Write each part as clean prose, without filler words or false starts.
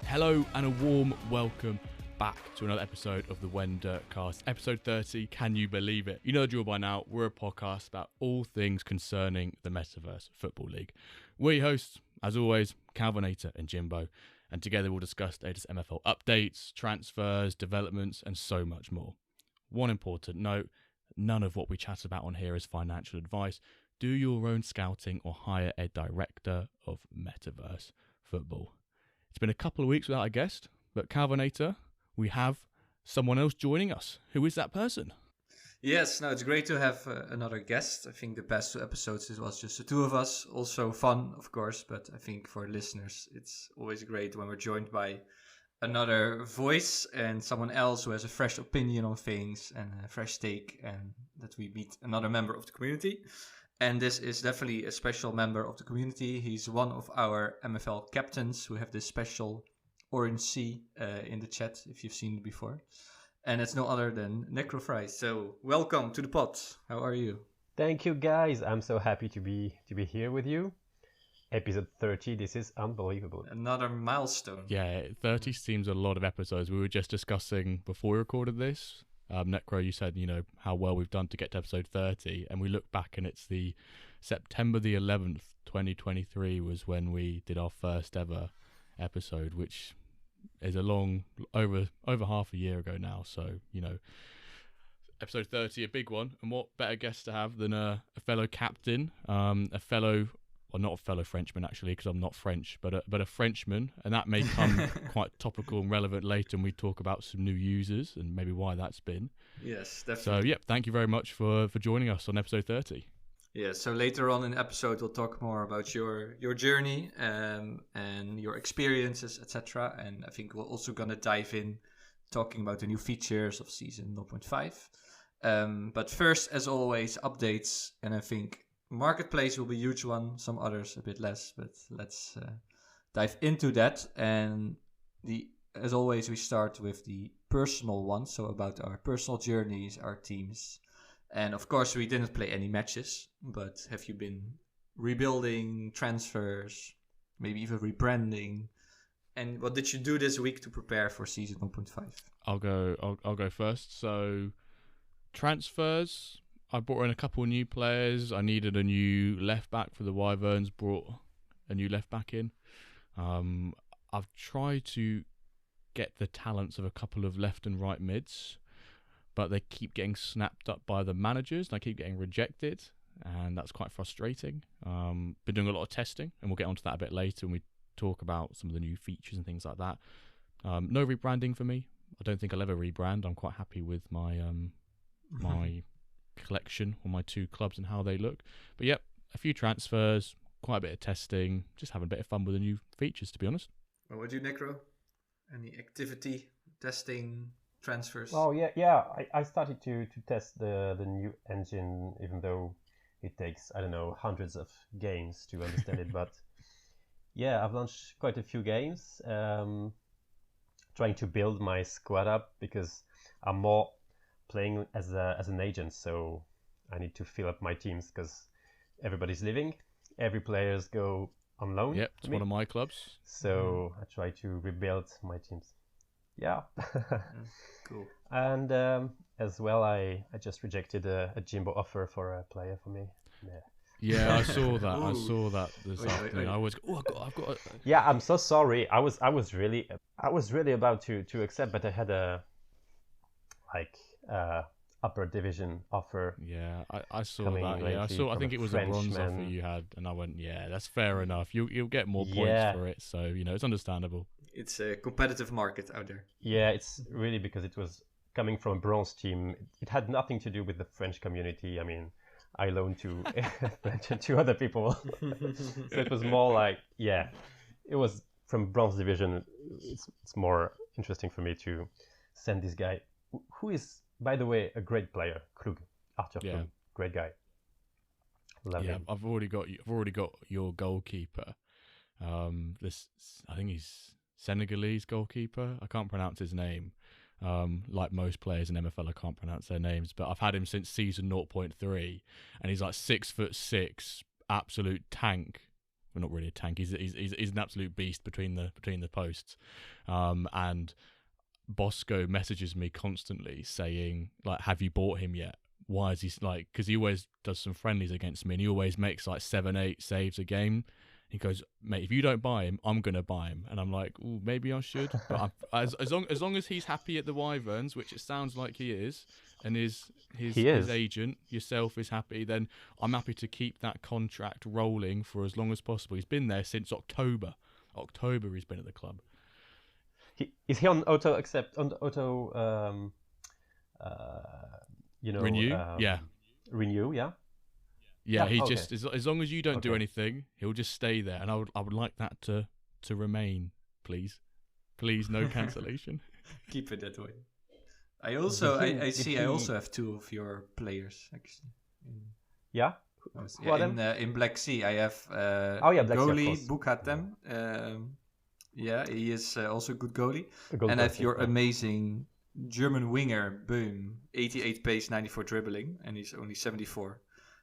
Hello and a warm welcome back to another episode of the When Dirt Cast, episode 30. Can you believe it? You know the drill by now. We're a podcast about all things concerning the Metaverse Football League. We're your hosts, as always, Calvinator and Jimbo, and together we'll discuss the latest MFL updates, transfers, developments, and so much more. One important note, none of what we chat about on here is financial advice. Do your own scouting or hire a director of Metaverse Football. It's been a couple of weeks without a guest, but Calvinator, we have someone else joining us. Who is that person? Yes, no, it's great to have another guest. I think the past two episodes it was just the two of us. Also fun, of course, but I think for listeners it's always great when we're joined by another voice and someone else who has a fresh opinion on things and a fresh take, and that we meet another member of the community. And this is definitely a special member of the community. He's one of our MFL captains who have this special orange C in the chat, if you've seen it before. And it's no other than Necrofries. So welcome to the pod. How are you? Thank you, guys. I'm so happy to be here with you. Episode 30, this is unbelievable. Another milestone. Yeah, 30 seems a lot of episodes. We were just discussing before we recorded this. Necro, you said, how well we've done to get to episode 30. And we look back and it's the September the 11th, 2023 was when we did our first ever episode, which is a long, over half a year ago now. So, episode 30, a big one. And what better guest to have than a fellow captain, not a fellow Frenchman actually, because I'm not French, but a Frenchman, and that may come quite topical and relevant later when we talk about some new users and maybe why that's been. Yes, definitely. So, thank you very much for joining us on episode 30. Yeah, so later on in the episode we'll talk more about your journey and your experiences, etc. And I think we're also gonna dive in talking about the new features of season 0.5. But first, as always, updates, and I think Marketplace will be a huge one, some others a bit less, but let's dive into that. And as always, we start with the personal one, so about our personal journeys, our teams. And of course, we didn't play any matches, but have you been rebuilding, transfers, maybe even rebranding? And what did you do this week to prepare for season 1.5? I'll go first. So, transfers, I brought in a couple of new players. I needed a new left back for the Wyverns, brought a new left back in. I've tried to get the talents of a couple of left and right mids, but they keep getting snapped up by the managers and I keep getting rejected, and that's quite frustrating. Been doing a lot of testing, and we'll get onto that a bit later when we talk about some of the new features and things like that. No rebranding for me. I don't think I'll ever rebrand. I'm quite happy with my my collection or my two clubs and how they look. But a few transfers, quite a bit of testing, just having a bit of fun with the new features, to be honest. What would you, Necro? Any activity, testing, transfers? Oh yeah. I started to test the new engine, even though it takes, I don't know, hundreds of games to understand it. But yeah, I've launched quite a few games, trying to build my squad up, because I'm more playing as an agent, so I need to fill up my teams because everybody's leaving. Every players go on loan. Yep, it's one of my clubs. So I try to rebuild my teams. Yeah. Cool. And as well, I just rejected a Jimbo offer for a player for me. Yeah, I saw that. I saw that this afternoon. I always go, I've got. Yeah, I'm so sorry. I was really about to accept, but I had a upper division offer. Yeah, I saw that. Yeah, I think it was a bronze offer you had, and I went, yeah, that's fair enough. You'll get more points for it, so it's understandable. It's a competitive market out there. Yeah, it's really because it was coming from a bronze team. It had nothing to do with the French community. I mean, I loaned to to other people, so it was more like, it was from bronze division. It's more interesting for me to send this guy, who is, by the way, a great player, Krug, Arthur Krug, great guy. Love him. I've already got your goalkeeper. I think he's Senegalese goalkeeper. I can't pronounce his name. Like most players in MFL, I can't pronounce their names, but I've had him since season 0.3, and he's like 6'6", absolute tank, well, not really a tank. He's an absolute beast between the posts, and Bosco messages me constantly saying like, "Have you bought him yet? Why is he like?" Because he always does some friendlies against me, and he always makes like 7-8 saves a game. He goes, "Mate, if you don't buy him, I'm gonna buy him." And I'm like, "Ooh, maybe I should." But as long as he's happy at the Wyverns, which it sounds like he is, and his He is. agent, yourself, is happy, then I'm happy to keep that contract rolling for as long as possible. He's been there since October. October he's been at the club. Is he on auto accept on auto Renew? Yeah. Renew, yeah. Yeah, he okay. just as long as you don't do Okay. anything, he'll just stay there, and I would like that to remain, please, no cancellation. Keep it that way. I also I see I he- also have two of your players actually. Yeah. Who are them? In Black Sea I have Oh, yeah, Black Sea, of goalie course. Bukatem. Yeah, he is also a good goalie. A goal And I have person, your yeah. amazing German winger, Boom, 88 pace, 94 dribbling, and he's only 74.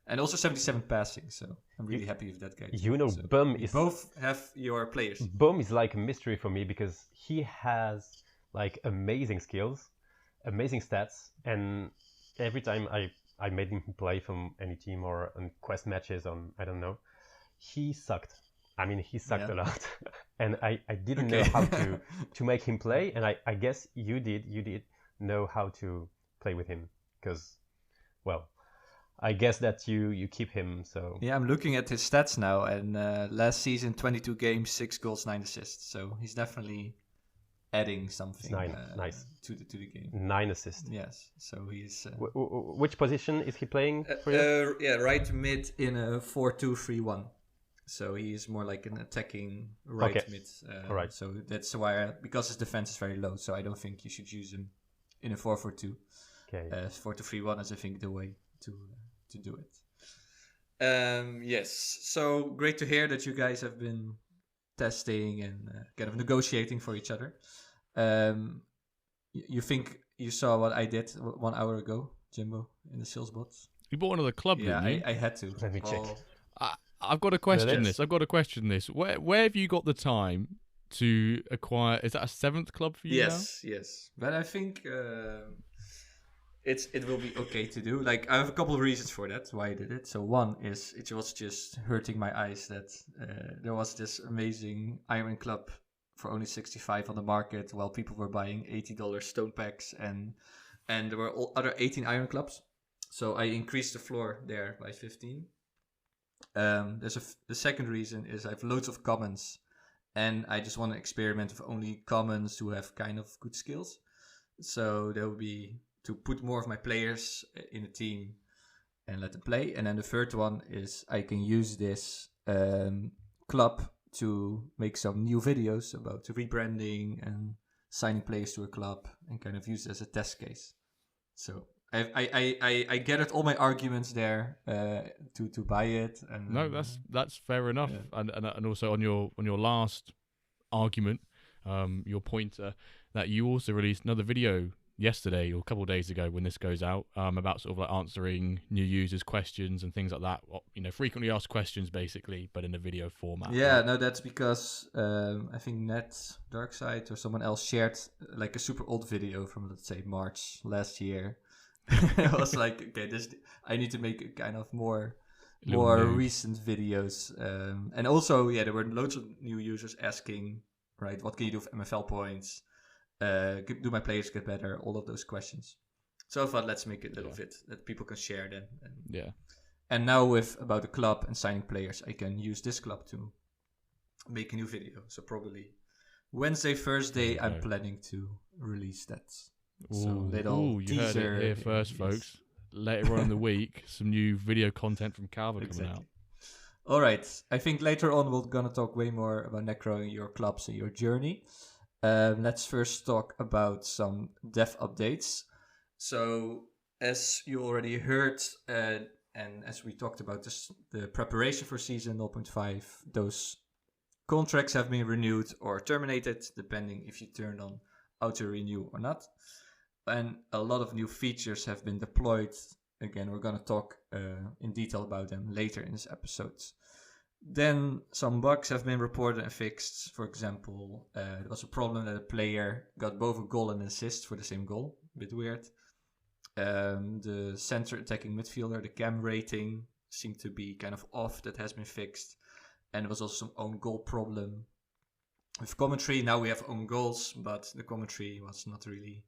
And also 77 passing, so I'm really happy with that guy. too. You know, So Bum we is both have your players. Bum is like a mystery for me because he has like amazing skills, amazing stats, and every time I made him play from any team or on quest matches on I don't know, he sucked. I mean, he sucked Yeah. a lot, and I didn't know Okay. how to make him play, and I guess you did know how to play with him because, well, I guess that you keep him so. Yeah, I'm looking at his stats now, and last season 22 games, 6 goals, 9 assists. So he's definitely adding something Nice. to the game. 9 assists. Yes, so he's Which position is he playing for you? yeah, right mid in a 4-2-3-1. So he is more like an attacking right Okay. mid. Alright. So that's why because his defense is very low, so I don't think you should use him in a 4-4-2. Okay. 4-2-3-1 is I think the way to do it. Yes, so great to hear that you guys have been testing and kind of negotiating for each other. You think you saw what I did 1 hour ago, Jimbo, in the sales bots? You bought another club, Yeah, didn't you? I had to. Let me check. I've got to question is. this. I've got to question this. Where have you got the time to acquire? Is that a 7th club for you Yes. But I think it will be okay to do. Like I have a couple of reasons for that why I did it. So one is it was just hurting my eyes that there was this amazing Iron Club for only 65 on the market while people were buying $80 stone packs and there were other 18 Iron Clubs. So I increased the floor there by 15. The second reason is I have loads of commons and I just want to experiment with only commons who have kind of good skills. So there will be to put more of my players in a team and let them play. And then the third one is I can use this club to make some new videos about rebranding and signing players to a club and kind of use it as a test case. So I gathered all my arguments there to buy it. And No, that's fair enough. Yeah. And also on your last argument, your pointer that you also released another video yesterday or a couple of days ago when this goes out about sort of like answering new users' questions and things like that. Frequently asked questions basically, but in a video format. Yeah, right? no, that's because I think Net Darkside or someone else shared like a super old video from let's say March last year. I was like, okay, I need to make a kind of more Little new. recent videos. And also, yeah, there were loads of new users asking, right, what can you do with MFL points? Do my players get better? All of those questions. So I thought, let's make it a little bit that people can share then. Yeah. And now with about the club and signing players, I can use this club to make a new video. So probably Wednesday, Thursday, I'm planning to release that. So little you heard teaser it here first, yes. folks. Later on in the week, some new video content from Calvin coming out. All right. I think later on we're gonna talk way more about Necro and your clubs and your journey. Let's first talk about some dev updates. So as you already heard, and as we talked about the preparation for season 0.5, those contracts have been renewed or terminated, depending if you turn on auto renew or not. And a lot of new features have been deployed. Again, we're going to talk in detail about them later in this episode. Then some bugs have been reported and fixed. For example, there was a problem that a player got both a goal and an assist for the same goal. A bit weird. The center attacking midfielder, the cam rating seemed to be kind of off. That has been fixed. And there was also some own goal problem. With commentary, now we have own goals, but the commentary was not really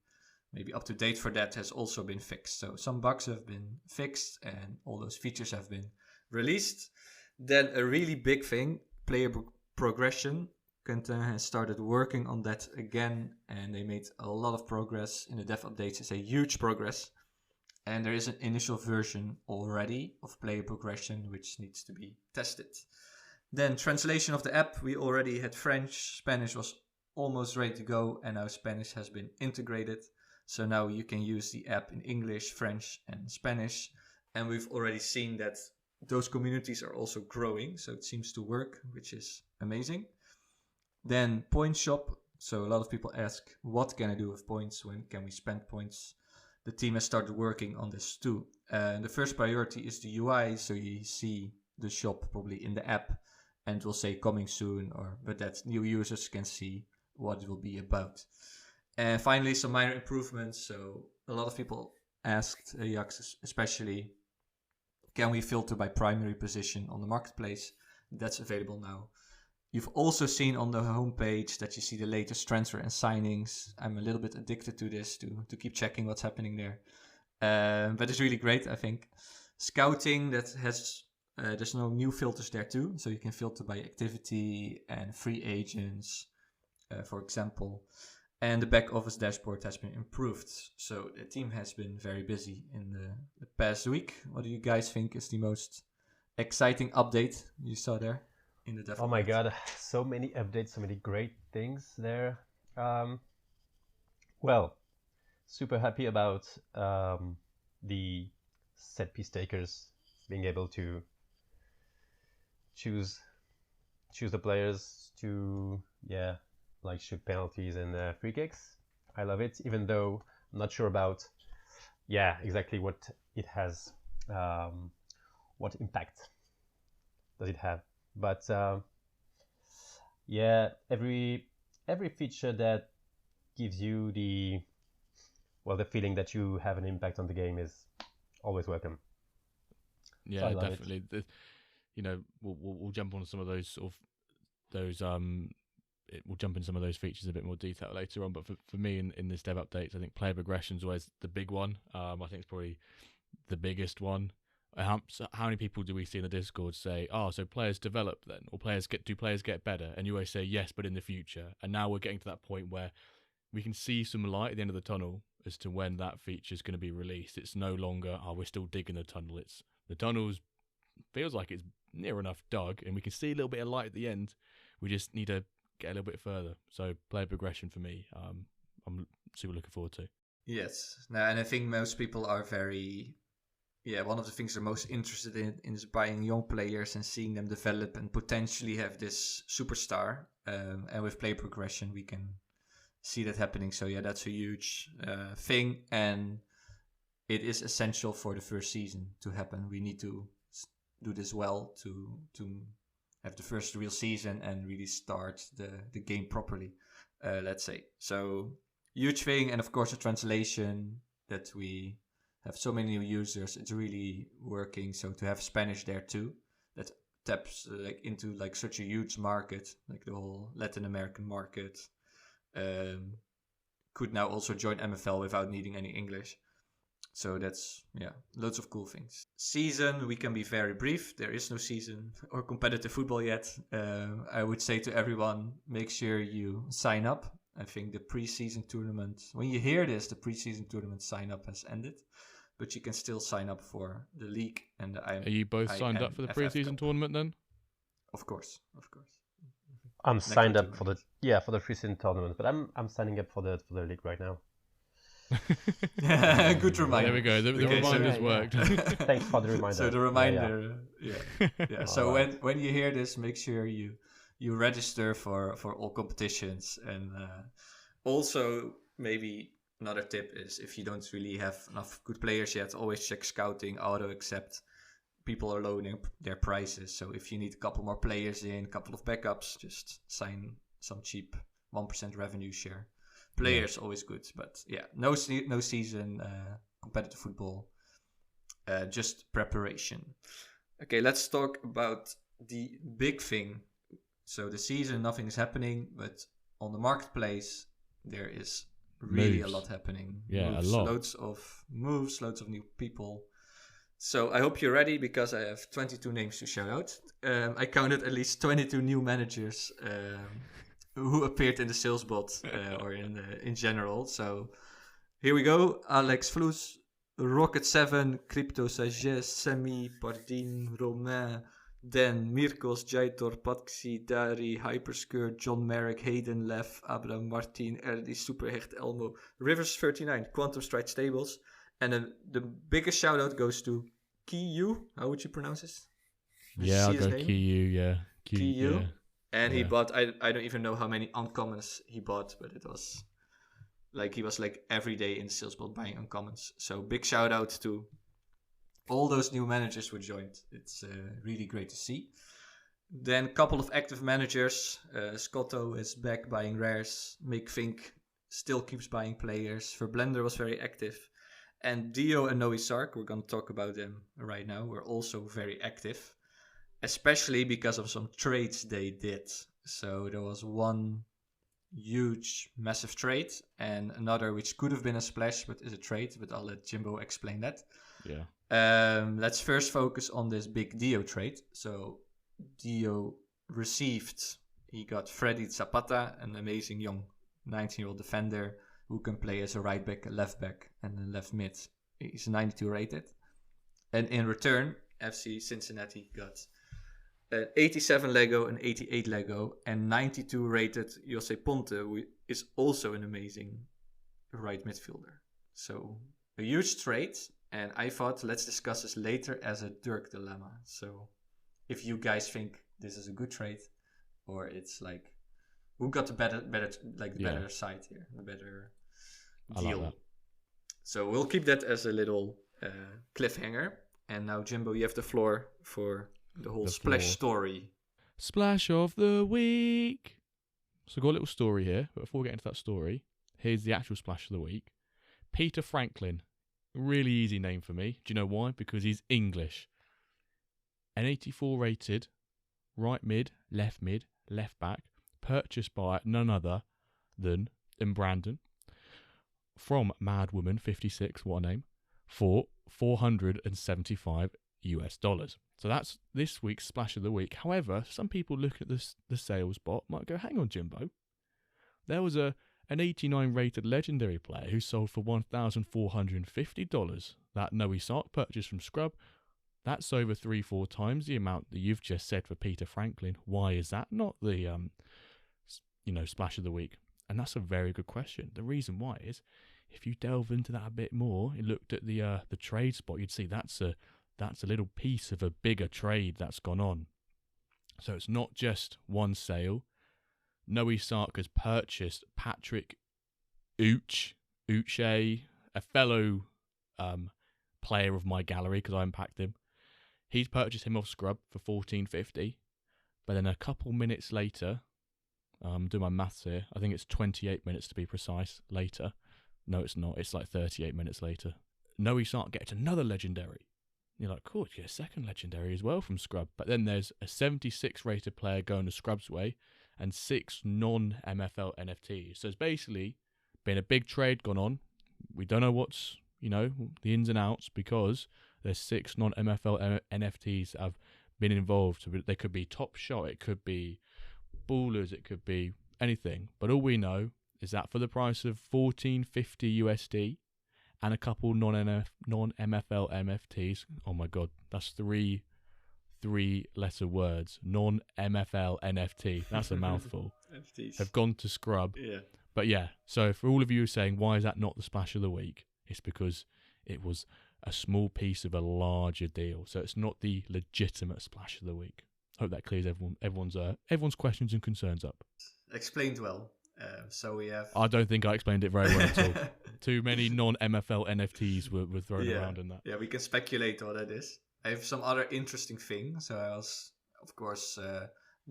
maybe up to date for that, has also been fixed. So some bugs have been fixed and all those features have been released. Then a really big thing, player progression. Quentin has started working on that again, and they made a lot of progress in the dev updates. It's a huge progress. And there is an initial version already of player progression, which needs to be tested. Then translation of the app, we already had French, Spanish was almost ready to go, and now Spanish has been integrated. So now you can use the app in English, French, and Spanish. And we've already seen that those communities are also growing, so it seems to work, which is amazing. Then point shop. So a lot of people ask, what can I do with points? When can we spend points? The team has started working on this too. The first priority is the UI, so you see the shop probably in the app, and will say coming soon, but that new users can see what it will be about. And finally, some minor improvements. So a lot of people asked, Ajax especially, can we filter by primary position on the marketplace? That's available now. You've also seen on the homepage that you see the latest transfer and signings. I'm a little bit addicted to this to keep checking what's happening there. But it's really great, I think. Scouting, that has there's no new filters there too. So you can filter by activity and free agents, for example. And the back office dashboard has been improved. So the team has been very busy in the past week. What do you guys think is the most exciting update you saw there in the dev? Oh my god, so many updates, so many great things there. Well, super happy about the set piece takers being able to choose the players to like shoot penalties and free kicks. I love it, even though I'm not sure about exactly what it has, what impact does it have. But every feature that gives you the feeling that you have an impact on the game is always welcome. Yeah, so definitely. We'll jump on some of those we'll jump in some of those features in a bit more detail later on. But for me in this dev updates, I think player progression is always the big one. I think it's probably the biggest one. How many people do we see in the Discord say, "Oh, so players develop then, or do players get better?" And you always say yes, but in the future. And now we're getting to that point where we can see some light at the end of the tunnel as to when that feature is going to be released. It's no longer, we're still digging the tunnel. The tunnel's feels like it's near enough dug, and we can see a little bit of light at the end. We just need to get a little bit further. So player progression for me, I'm super looking forward to. Yes, and I think most people are very, one of the things they're most interested in is buying young players and seeing them develop and potentially have this superstar. And with player progression, we can see that happening. So that's a huge thing, and it is essential for the first season to happen. We need to do this well to have the first real season and really start the game properly, let's say. So huge thing, and of course the translation, that we have so many new users, it's really working. So to have Spanish there too, that taps into such a huge market, like the whole Latin American market, could now also join MFL without needing any English. So that's, loads of cool things. Season, we can be very brief. There is no season or competitive football yet. I would say to everyone, make sure you sign up. I think the pre-season tournament, when you hear this, the pre-season tournament sign up has ended. But you can still sign up for the league and the Are you both signed up for the pre-season tournament then? Of course. I'm signed up for the pre-season tournament, but I'm signing up for the league right now. Good reminder. There we go. The reminder's worked. Thanks for the reminder. So the reminder, So when you hear this, make sure you register for all competitions. And also, maybe another tip is, if you don't really have enough good players yet, always check scouting, auto accept people are lowering their prices. So if you need a couple more players in, a couple of backups, just sign some cheap 1% revenue share. Players always good, but yeah, no season, competitive football, just preparation. Okay, let's talk about the big thing. So the season, nothing is happening, but on the marketplace, there is really a lot happening. Yeah, moves, a lot. Loads of moves, loads of new people. So I hope you're ready because I have 22 names to shout out. I counted at least 22 new managers who appeared in the sales bot or in general. So here we go. Alex Flus, Rocket7, Crypto Sages, Semi, Pardin, Romain, Dan, Mirkos, Jaitor, Patxi, Dari, Hyperskirt, John Merrick, Hayden, Lev, Abraham, Martin, Erdi, Superhecht, Elmo, Rivers39, Quantum Strike Stables. And then the biggest shout out goes to Kiyu. How would you pronounce this? Yeah, I'll go Kiyu, yeah. Kiyu. Yeah. And he bought, I don't even know how many uncommons he bought, but it was like he was like every day in the sales bot buying uncommons. So big shout out to all those new managers who joined. It's really great to see. Then a couple of active managers. Scotto is back buying rares. Mick Fink still keeps buying players. Verblender was very active. And Dio and Noe Sark, we're going to talk about them right now, were also very active. Especially because of some trades they did. So there was one huge, massive trade, and another which could have been a splash, but is a trade. But I'll let Jimbo explain that. Yeah. Let's first focus on this big Dio trade. So Dio he got Freddy Zapata, an amazing young 19-year-old defender who can play as a right back, a left back, and a left mid. He's 92 rated. And in return, FC Cincinnati got an 87 Lego, an 88 Lego, and 92 rated Jose Ponte, who is also an amazing right midfielder. So a huge trade, and I thought let's discuss this later as a Dirk dilemma. So if you guys think this is a good trade, or it's like who got the better side here, the better deal. Like So we'll keep that as a little cliffhanger. And now, Jimbo, you have the floor for the whole splash story. Splash of the week. So I've got a little story here, but before we get into that story, here's the actual splash of the week. Peter Franklin. Really easy name for me. Do you know why? Because he's English. An 84 rated, right mid, left back, purchased by none other than Brandon from Madwoman 56, what a name, for $475. So that's this week's splash of the week. However, some people looking at the sales bot might go, hang on, Jimbo. There was an 89 rated legendary player who sold for $1,450. That Noe Sark purchased from Scrub. That's over 3-4 times the amount that you've just said for Peter Franklin. Why is that not the splash of the week? And that's a very good question. The reason why is, if you delve into that a bit more, and looked at the trade spot, you'd see that's a little piece of a bigger trade that's gone on. So it's not just one sale. Noe Sark has purchased Patrick Uche, a fellow player of my gallery because I unpacked him. He's purchased him off Scrub for $1,450, but then a couple minutes later, I'm doing my maths here, I think it's 28 minutes to be precise later. No, it's not. It's like 38 minutes later. Noe Sark gets another legendary. You're like, cool, you get a second legendary as well from Scrub. But then there's a 76 rated player going to Scrub's way and 6 non-MFL NFTs. So it's basically been a big trade gone on. We don't know what's, the ins and outs because there's 6 non-MFL NFTs that have been involved. So they could be Top Shot, it could be Ballers, it could be anything. But all we know is that for the price of $1,450 USD and a couple non-MFL NFTs, oh my god, that's three letter words, non-MFL NFT, that's a mouthful, NFTs have gone to Scrub. Yeah. But yeah, so for all of you saying, why is that not the splash of the week? It's because it was a small piece of a larger deal. So it's not the legitimate splash of the week. Hope that clears everyone's questions and concerns up. Explained well. So we have... I don't think I explained it very well at all. Too many non-MFL NFTs were thrown around in that. Yeah, we can speculate what that is. I have some other interesting thing. So I was, of course,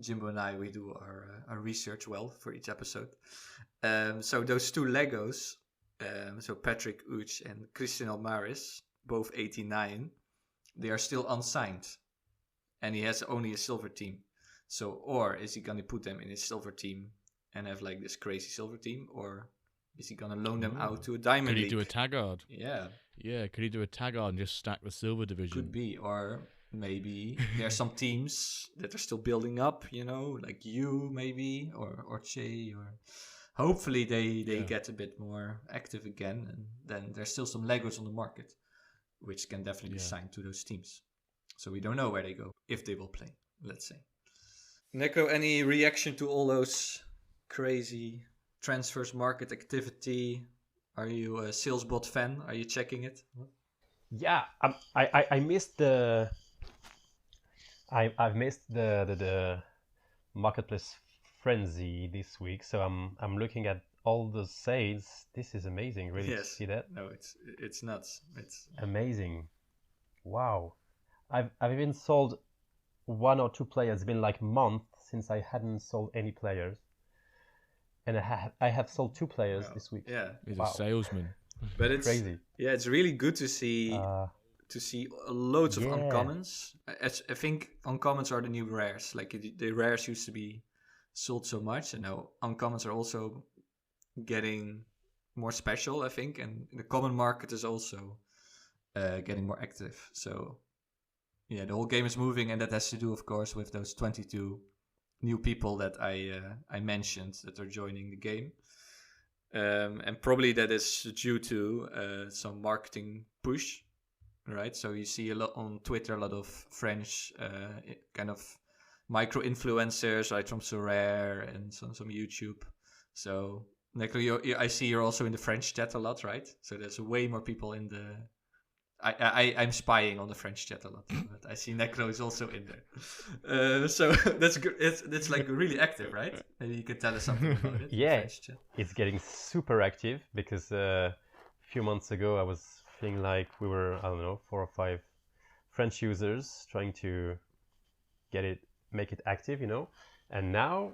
Jimbo and I, we do our research well for each episode. So those two Legos, so Patrick Uch and Christian Almaris, both 89, they are still unsigned. And he has only a silver team. So, or is he going to put them in his silver team and have like this crazy silver team? Or is he going to loan them out to a diamond Could he league? do a Taggart? Yeah. Yeah, could he do a Taggart and just stack the silver division? Could be. Or maybe there are some teams that are still building up, like you maybe, or Che, or hopefully they get a bit more active again. And then there's still some Legos on the market, which can definitely be signed to those teams. So we don't know where they go, if they will play, let's say. Necro, any reaction to all those crazy transfers, market activity? Are you a SalesBot fan? Are you checking it? Yeah, I missed I've missed the marketplace frenzy this week, so I'm looking at all the sales. This is amazing, really. Yes. To see that. No, it's nuts. It's amazing. Wow. I've even sold 1 or 2 players. It's been like months since I hadn't sold any players, and I have sold 2 players this week. Yeah, he's a salesman. But it's crazy. Yeah, it's really good to see loads of uncommons. I think uncommons are the new rares. Like the rares used to be sold so much, and now uncommons are also getting more special, I think, and the common market is also getting more active. So yeah, the whole game is moving, and that has to do, of course, with those 22 new people that I mentioned that are joining the game. And probably that is due to some marketing push, right? So you see a lot on Twitter, a lot of French kind of micro influencers, right, from Sorare and some YouTube. So Necro, I see you're also in the French chat a lot, right? So there's way more people in the. I'm spying on the French chat a lot, but I see Necro is also in there. So that's good. It's like really active, right? Maybe you could tell us something about it. Yeah, French chat. It's getting super active because a few months ago I was feeling like we were, I don't know, 4 or 5 French users trying to make it active, And now,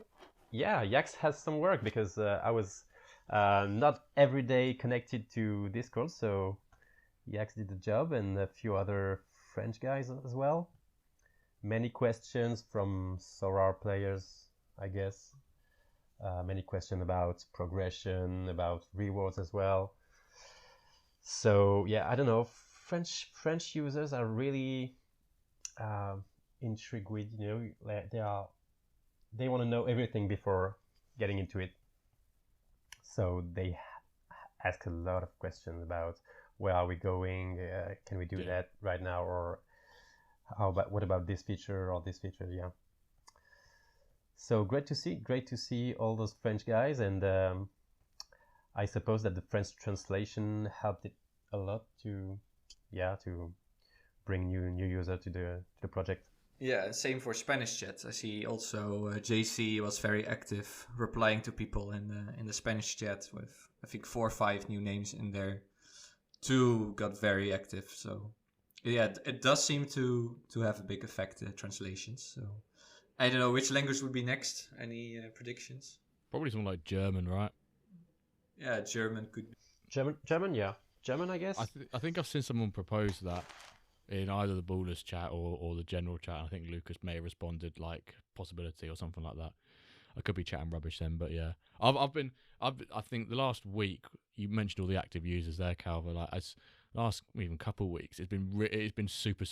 yeah, Yax has some work because I was not every day connected to Discord, so Yax did the job, and a few other French guys as well. Many questions from Sorare players, I guess. Many questions about progression, about rewards as well. So yeah, I don't know. French users are really intrigued with, they want to know everything before getting into it. So they ask a lot of questions about where are we going? Can we do that right now? Or what about this feature or this feature? Yeah. So great to see all those French guys, and I suppose that the French translation helped it a lot to bring new user to the project. Yeah, same for Spanish chat. I see also JC was very active, replying to people in the Spanish chat with I think 4 or 5 new names in there. 2 got very active, so yeah, it does seem to have a big effect, translations. So I don't know which language would be next. Any predictions? Probably something like German, right? Yeah, German could be. German, yeah. German, I guess. I think I've seen someone propose that in either the Ballers chat or the general chat. I think Lucas may have responded like possibility or something like that. I could be chatting rubbish then, but yeah, I think the last week you mentioned all the active users there, Calvin. Like as last even couple of weeks, it's been super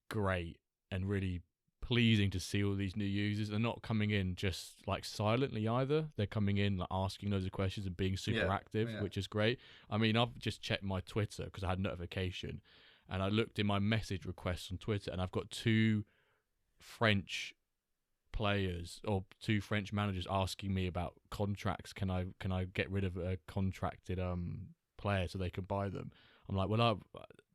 great and really pleasing to see all these new users. They're not coming in just like silently either. They're coming in like asking loads of questions and being super active, which is great. I mean, I've just checked my Twitter because I had notification, and I looked in my message requests on Twitter, and I've got 2 French players or 2 French managers asking me about contracts. Can I get rid of a contracted player so they can buy them? I'm like, well, I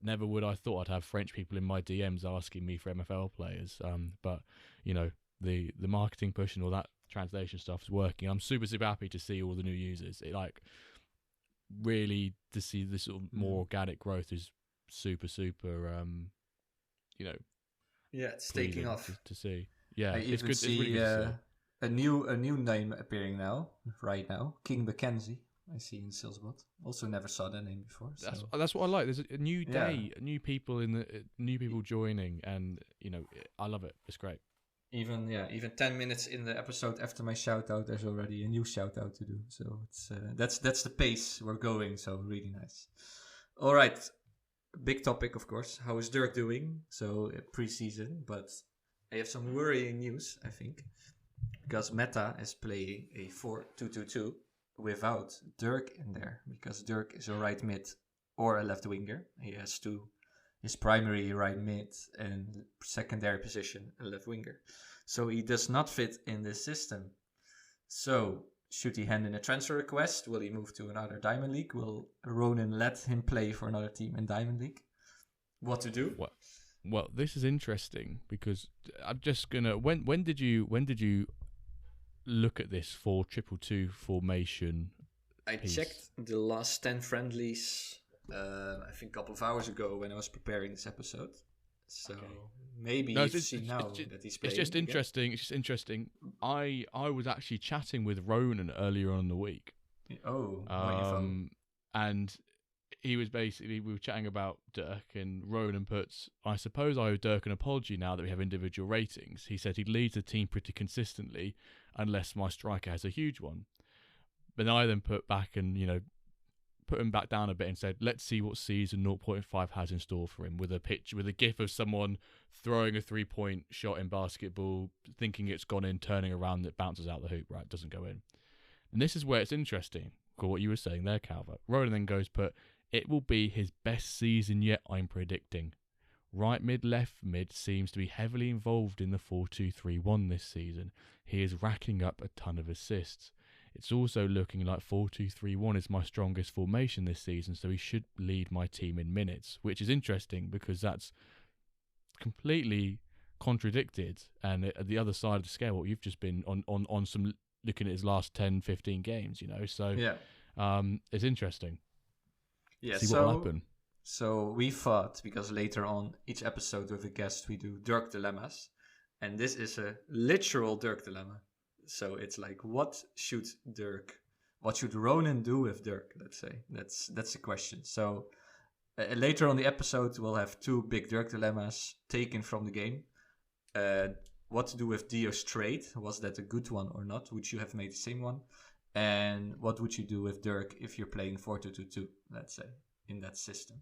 never would I thought I'd have French people in my DMs asking me for MFL players. But the marketing push and all that translation stuff is working. I'm super happy to see all the new users. It like really to see this sort of more organic growth is super Yeah, it's taking pleasing off. to see. Yeah, I it's even good. It's really see good to see. a new name appearing right now. King Mackenzie. I see in Salesbot. Also never saw that name before. So That's what I like. There's a new yeah, day, new people new people joining, and I love it. It's great. even 10 minutes in the episode after my shout out, there's already a new shout out to do. So it's that's the pace we're going. So really nice. All right, big topic of course. How is Dirk doing? So preseason, but I have some worrying news. I think because Meta is playing a 4-2-2-2 without Dirk in there because Dirk is a right mid or a left winger. He has his primary right mid and secondary position a left winger. So he does not fit in this system. So should he hand in a transfer request? Will he move to another Diamond League? Will Ronan let him play for another team in Diamond League? What to do? Well, this is interesting because I'm just gonna. When did you look at this 4-2-2 formation? I checked the last 10 friendlies, I think a couple of hours ago when I was preparing this episode. So maybe you've seen now that he's playing. It's just interesting. It's just interesting. I was actually chatting with Ronan earlier on in the week. Oh, what info? And we were chatting about Dirk, and Ronan puts, I suppose I owe Dirk an apology now that we have individual ratings. He said he leads the team pretty consistently unless my striker has a huge one. But I then put back and, put him back down a bit and said, let's see what season 0.5 has in store for him, with a gif of someone throwing a 3-point shot in basketball, thinking it's gone in, turning around, it bounces out the hoop, right, doesn't go in. And this is where it's interesting, for what you were saying there, Calvert. Ronan then goes, it will be his best season yet, I'm predicting. Right mid, left mid seems to be heavily involved in the 4-2-3-1 this season. He is racking up a ton of assists. It's also looking like 4-2-3-1 is my strongest formation this season, so he should lead my team in minutes, which is interesting because that's completely contradicted. And at the other side of the scale, what you've just been on some looking at his last 10, 15 games, So it's interesting. Yeah, see what will happen. So we thought, because later on each episode with a guest we do Dirk dilemmas, and this is a literal Dirk dilemma. So it's like, what should Ronan do with Dirk? Let's say that's the question. So later on the episode we'll have two big Dirk dilemmas taken from the game. What to do with Dio's trade? Was that a good one or not? Would you have made the same one? And what would you do with Dirk if you're playing 4-2-2-2, let's say, in that system?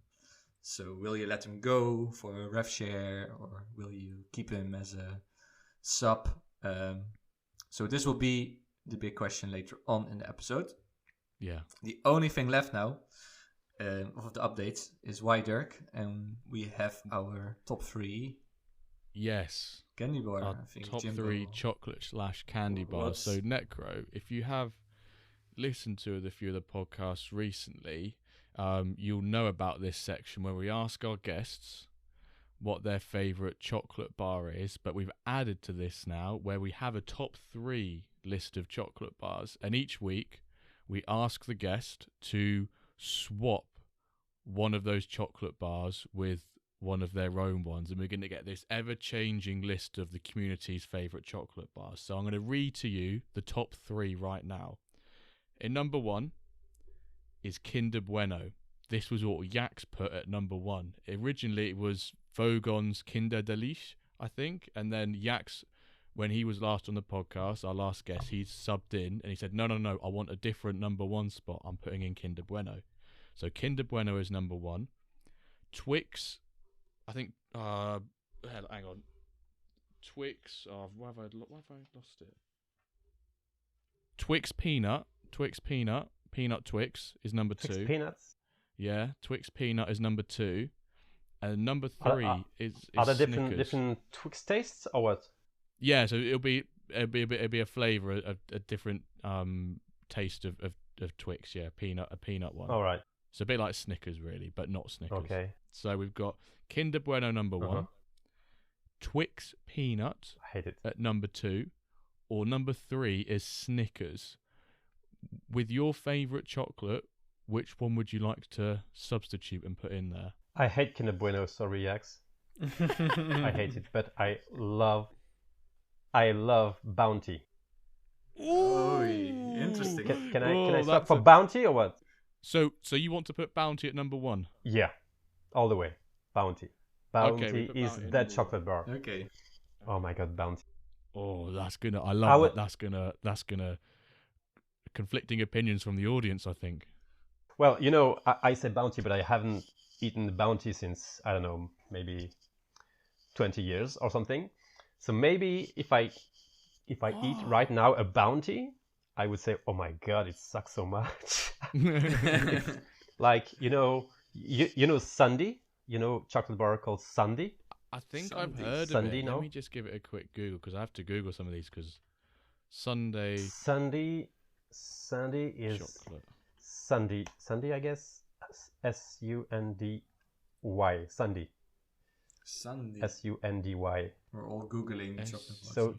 So will you let him go for a ref share, or will you keep him as a sub? So this will be the big question later on in the episode. Yeah. The only thing left now of the updates is why Dirk, and we have our top 3. Yes. Candy bar, our I think. Top Jimbo. 3 chocolate/candy bars. So Necro, if you have listened to a few of the podcasts recently, you'll know about this section where we ask our guests what their favourite chocolate bar is, but we've added to this now where we have a top 3 list of chocolate bars, and each week we ask the guest to swap one of those chocolate bars with one of their own ones, and we're going to get this ever-changing list of the community's favourite chocolate bars. So I'm going to read to you the top 3 right now. In number 1 is Kinder Bueno. This was what Yax put at number 1. Originally it was Vogon's Kinder Delish, I think, and then Yax, when he was last on the podcast, our last guest, he subbed in and he said, no, I want a different number 1 spot. I'm putting in Kinder Bueno. So Kinder Bueno is number 1. Twix, I think, hang on. Twix, why have I lost it? Twix Peanut Twix is number 2. Twix Peanuts? Yeah, Twix Peanut is number 2. And number 3 is are there Snickers. different Twix tastes or what? Yeah, so it'll be a flavour, a different taste of Twix. Yeah, a peanut one. All right. So a bit like Snickers, really, but not Snickers. Okay. So we've got Kinder Bueno number 1, Twix Peanut I hate it. at number 2, or number 3 is Snickers. With your favourite chocolate, which one would you like to substitute and put in there? I hate Kinder Bueno, sorry, Yax. I hate it, but I love Bounty. Oh, interesting. Can I Oh, swap that's for a... Bounty or what? So you want to put Bounty at number 1? Yeah, all the way. Bounty. Okay, we Bounty put is Bounty at that number 1. chocolate bar. Okay. Oh my god, Bounty. Oh, that's gonna. I I love would, that. That's gonna. Conflicting opinions from the audience, I think. well, I say Bounty, but I haven't eaten Bounty since, I don't know, maybe 20 years or something. So maybe if I eat right now a Bounty, I would say, oh my god, it sucks so much. Like, Sunday, chocolate bar called Sunday. I think I've Sundays. heard of Sunday, it. no? Let me just give it a quick Google because I have to Google some of these because Sunday Sunday is chocolate. Sunday, I guess. Sundy. Sunday. Sunday. Sundy. We're all googling chocolate bars. So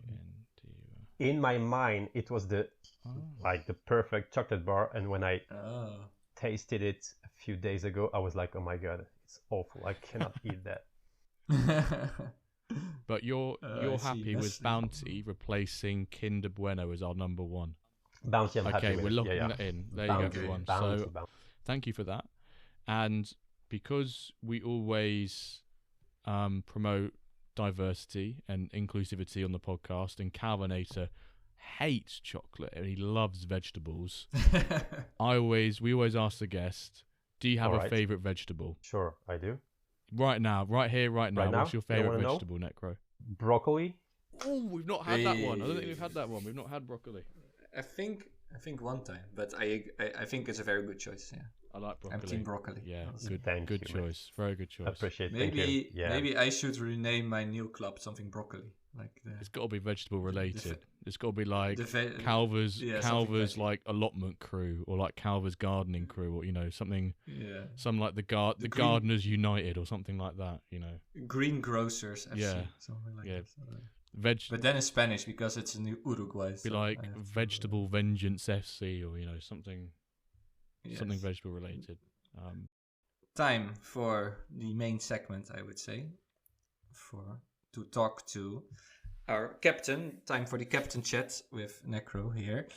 in my mind, it was the perfect chocolate bar, and when I tasted it a few days ago, I was like, oh my god, it's awful. I cannot eat that. But you're happy with Bounty replacing Kinder Bueno as our number 1. Bounty, I'm happy Okay, with. we're locking Yeah. that in. There Bounty, you go, everyone. Bounty. Thank you for that. And because we always promote diversity and inclusivity on the podcast, and Calvinator hates chocolate and he loves vegetables, we always ask the guest, do you have a favourite vegetable? Sure, I do. Right now, right here, right now. What's your favourite vegetable, Necro? Broccoli. Oh, we've not had that one. I don't think we've had that one. We've not had broccoli. I think one time, but I think it's a very good choice. Yeah, I like broccoli. I'm team broccoli. Yeah, honestly. good choice. Very good choice. Appreciate. Maybe I should rename my new club something broccoli. It's got to be vegetable related. It's got to be like Calver's like allotment crew, or like Calver's gardening crew, or something. Yeah. Some like the Gardeners United or something like that. Green Grocers FC. Yeah. Something like that. But then in Spanish because it's in Uruguay. Be like Vegetable Vengeance FC or something vegetable related. Time for the main segment, I would say, to talk to our captain. Time for the captain chat with Necro here,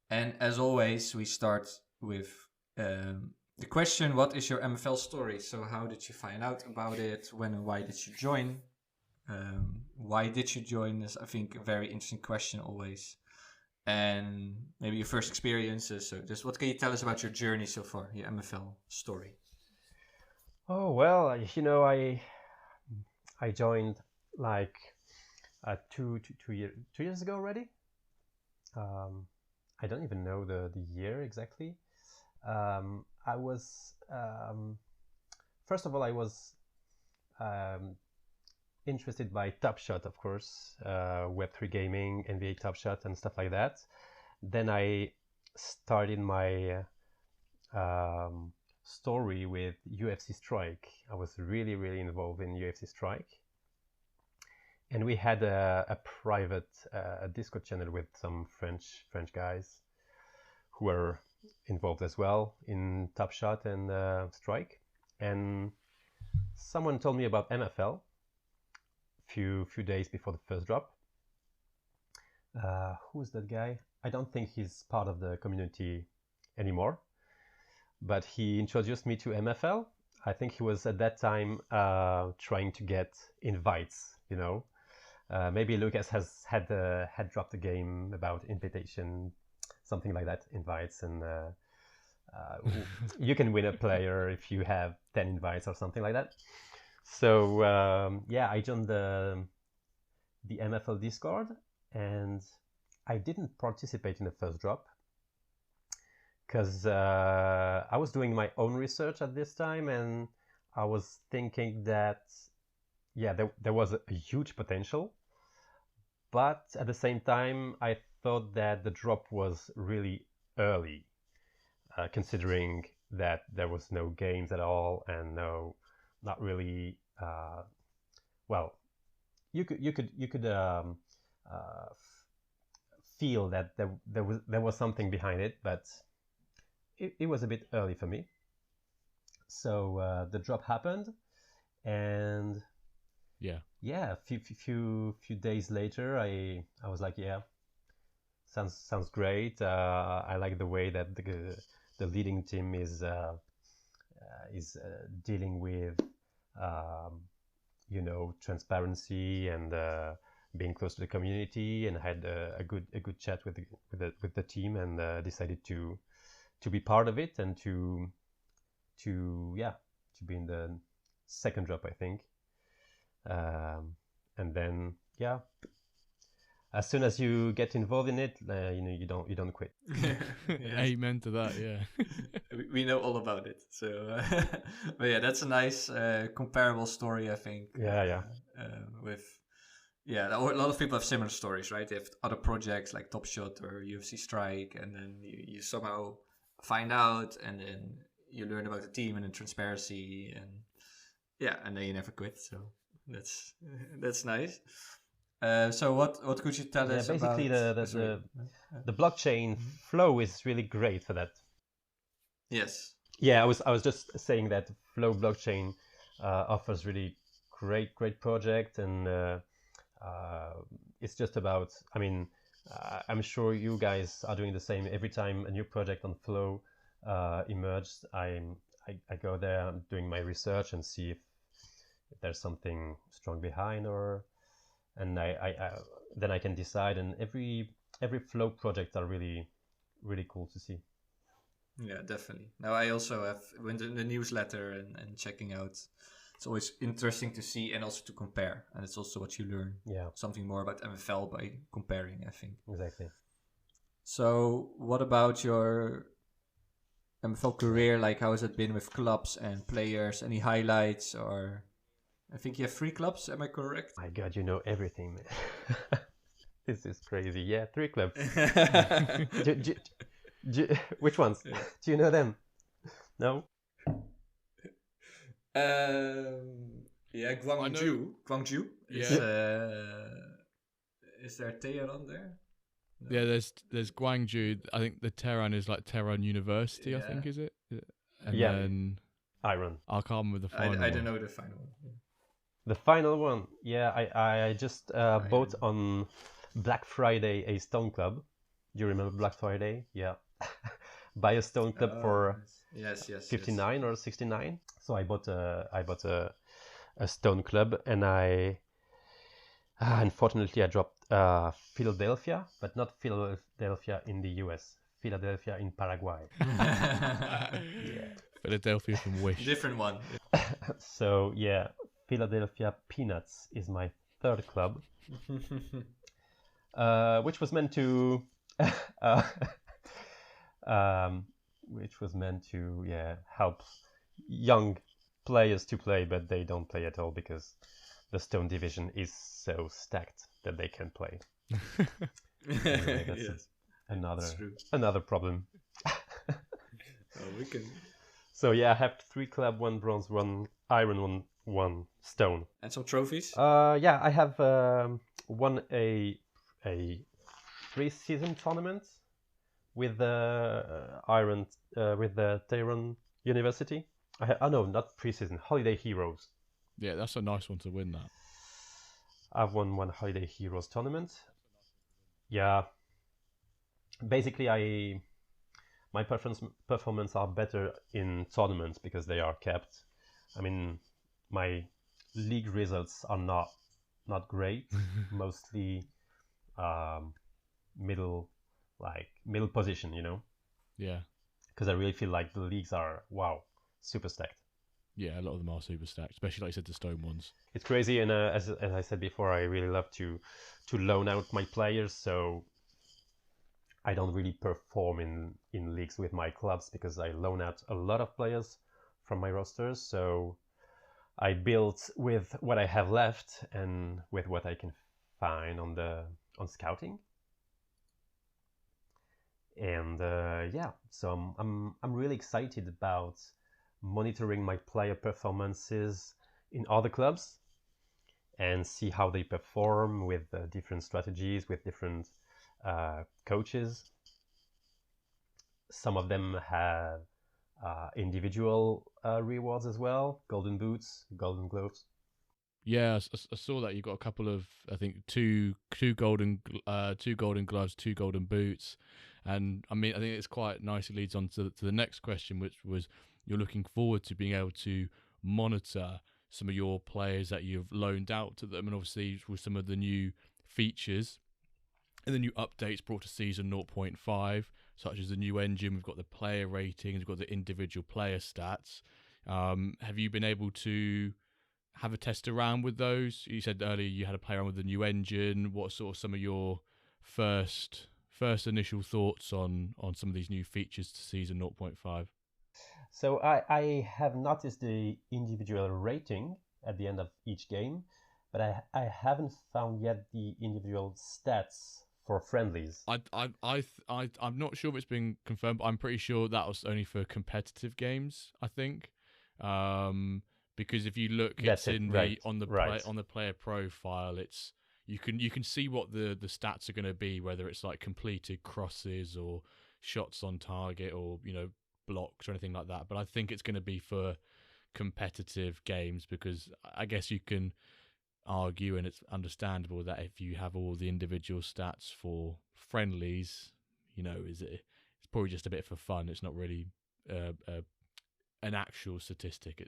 and as always, we start with the question: what is your MFL story? So, how did you find out about it? When and why did you join? Why did you join is, I think, a very interesting question always. And maybe your first experiences. So just what can you tell us about your journey so far, your MFL story? Oh, well, I joined like 2 years ago already. I don't even know the year exactly. I was, first of all, I was interested by Top Shot, of course, Web3 gaming, NBA Top Shot, and stuff like that. Then I started my story with UFC Strike. I was really, really involved in UFC Strike. And we had a private Discord channel with some French guys who were involved as well in Top Shot and Strike. And someone told me about MFL few days before the first drop. Who's that guy? I don't think he's part of the community anymore, but he introduced me to MFL. I think he was at that time trying to get invites. Maybe Lucas had dropped a game about invitation, something like that, invites, and you can win a player if you have 10 invites or something like that. So I joined the MFL Discord, and I didn't participate in the first drop because I was doing my own research at this time, and I was thinking that there was a huge potential, but at the same time I thought that the drop was really early, considering that there was no games at all and not really. You could feel that there was something behind it, but it was a bit early for me. So the drop happened, and yeah, few days later, I was like, yeah, sounds great. I like the way that the leading team is dealing with um, transparency and being close to the community, and had a good chat with the team, and decided to be part of it, and to be in the second drop, I think. And then as soon as you get involved in it, you don't quit. Yes. Amen to that. Yeah. We know all about it. So, but yeah, that's a nice comparable story, I think. With a lot of people have similar stories, right? They have other projects like Top Shot or UFC Strike, and then you somehow find out, and then you learn about the team and the transparency, and and then you never quit. So that's nice. So what could you tell us basically about? the blockchain flow is really great for that. Yes. Yeah, I was just saying that Flow blockchain offers really great project, and it's just about. I mean, I'm sure you guys are doing the same. Every time a new project on Flow emerges, I go there, I'm doing my research and see if there's something strong behind, and then I can decide. And every Flow project are really cool to see. Yeah, definitely. Now I also have went in the newsletter and checking out. It's always interesting to see and also to compare, and it's also what you learn. Yeah, something more about MFL by comparing, I think. Exactly. So, what about your MFL career? Like, how has it been with clubs and players? Any highlights? Or I think you have 3 clubs. Am I correct? My God, you know everything, man. This is crazy. Yeah, 3 clubs. Which ones? Yeah. Do you know them? No? Yeah, Gwangju. Is there Tehran there? No. Yeah, there's Gwangju. I think the Tehran is like Tehran University. I think is it? And then Iron. I'll come with the final. I don't know the final one. Yeah. The final one. Yeah, I just bought on Black Friday a Stone Club. Do you remember Black Friday? Yeah. Buy a Stone Club for yes, 59 or 69. So I bought a Stone Club, and I unfortunately I dropped Philadelphia, but not Philadelphia in the US. Philadelphia in Paraguay. Philadelphia from Wish. Different one. So yeah, Philadelphia Peanuts is my third club, which was meant to help young players to play, but they don't play at all because the Stone division is so stacked that they can't play. Anyway, that's another problem. We can. So yeah, I have 3 club, 1 bronze, 1 iron, 1 stone. And some trophies? Yeah, I have won a pre-season tournament with the iron with the Tehran University. No, not pre-season, Holiday Heroes. Yeah, that's a nice one to win. That I've won 1 Holiday Heroes tournament. Yeah, basically my performance are better in tournaments because they are kept. I mean, my league results are not great. Mostly middle position, Yeah. Because I really feel like the leagues are super stacked. Yeah, a lot of them are super stacked, especially like you said, the stone ones. It's crazy, and as I said before, I really love to loan out my players, so I don't really perform in leagues with my clubs because I loan out a lot of players from my rosters. So I build with what I have left and with what I can find on scouting. And so I'm really excited about monitoring my player performances in other clubs and see how they perform with different strategies, with different coaches. Some of them have individual rewards as well, golden boots, golden gloves. Yeah, I saw that you got a couple of, I think two golden gloves, two golden boots, and I mean I think it's quite nicely leads on to the next question, which was you're looking forward to being able to monitor some of your players that you've loaned out to them, and obviously with some of the new features and the new updates brought to season 0.5, such as the new engine, we've got the player ratings, we've got the individual player stats. Have you been able to have a test around with those? You said earlier you had a play around with the new engine. What sort of some of your first initial thoughts on some of these new features to season 0.5? So I have noticed the individual rating at the end of each game, but I haven't found yet the individual stats for friendlies. I'm not sure if it's been confirmed, but I'm pretty sure that was only for competitive games, I think. Because if you look, That's it's it, in right, the right. on the player profile. It's you can see what the stats are going to be, whether it's like completed crosses or shots on target or blocks or anything like that. But I think it's going to be for competitive games, because I guess you can argue, and it's understandable, that if you have all the individual stats for friendlies, it's probably just a bit for fun. It's not really an actual statistic.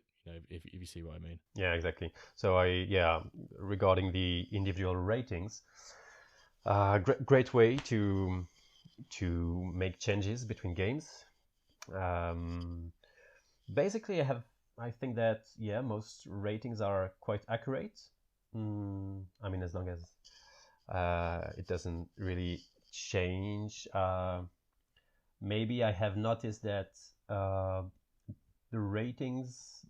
If you see what I mean. Yeah, exactly. So regarding the individual ratings, great way to make changes between games. Basically, I think that most ratings are quite accurate. I mean, as long as it doesn't really change. Maybe I have noticed that the ratings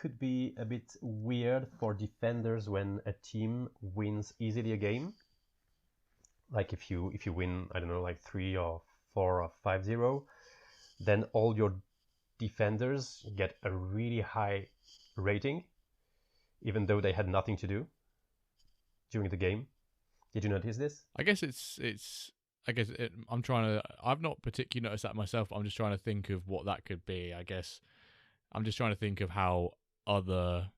could be a bit weird for defenders when a team wins easily a game. Like if you win, I don't know, like 3 or 4 or 5-0, then all your defenders get a really high rating, even though they had nothing to do during the game. Did you notice this? I guess I'm trying to. I've not particularly noticed that myself. But I'm just trying to think of what that could be. I guess I'm just trying to think of how other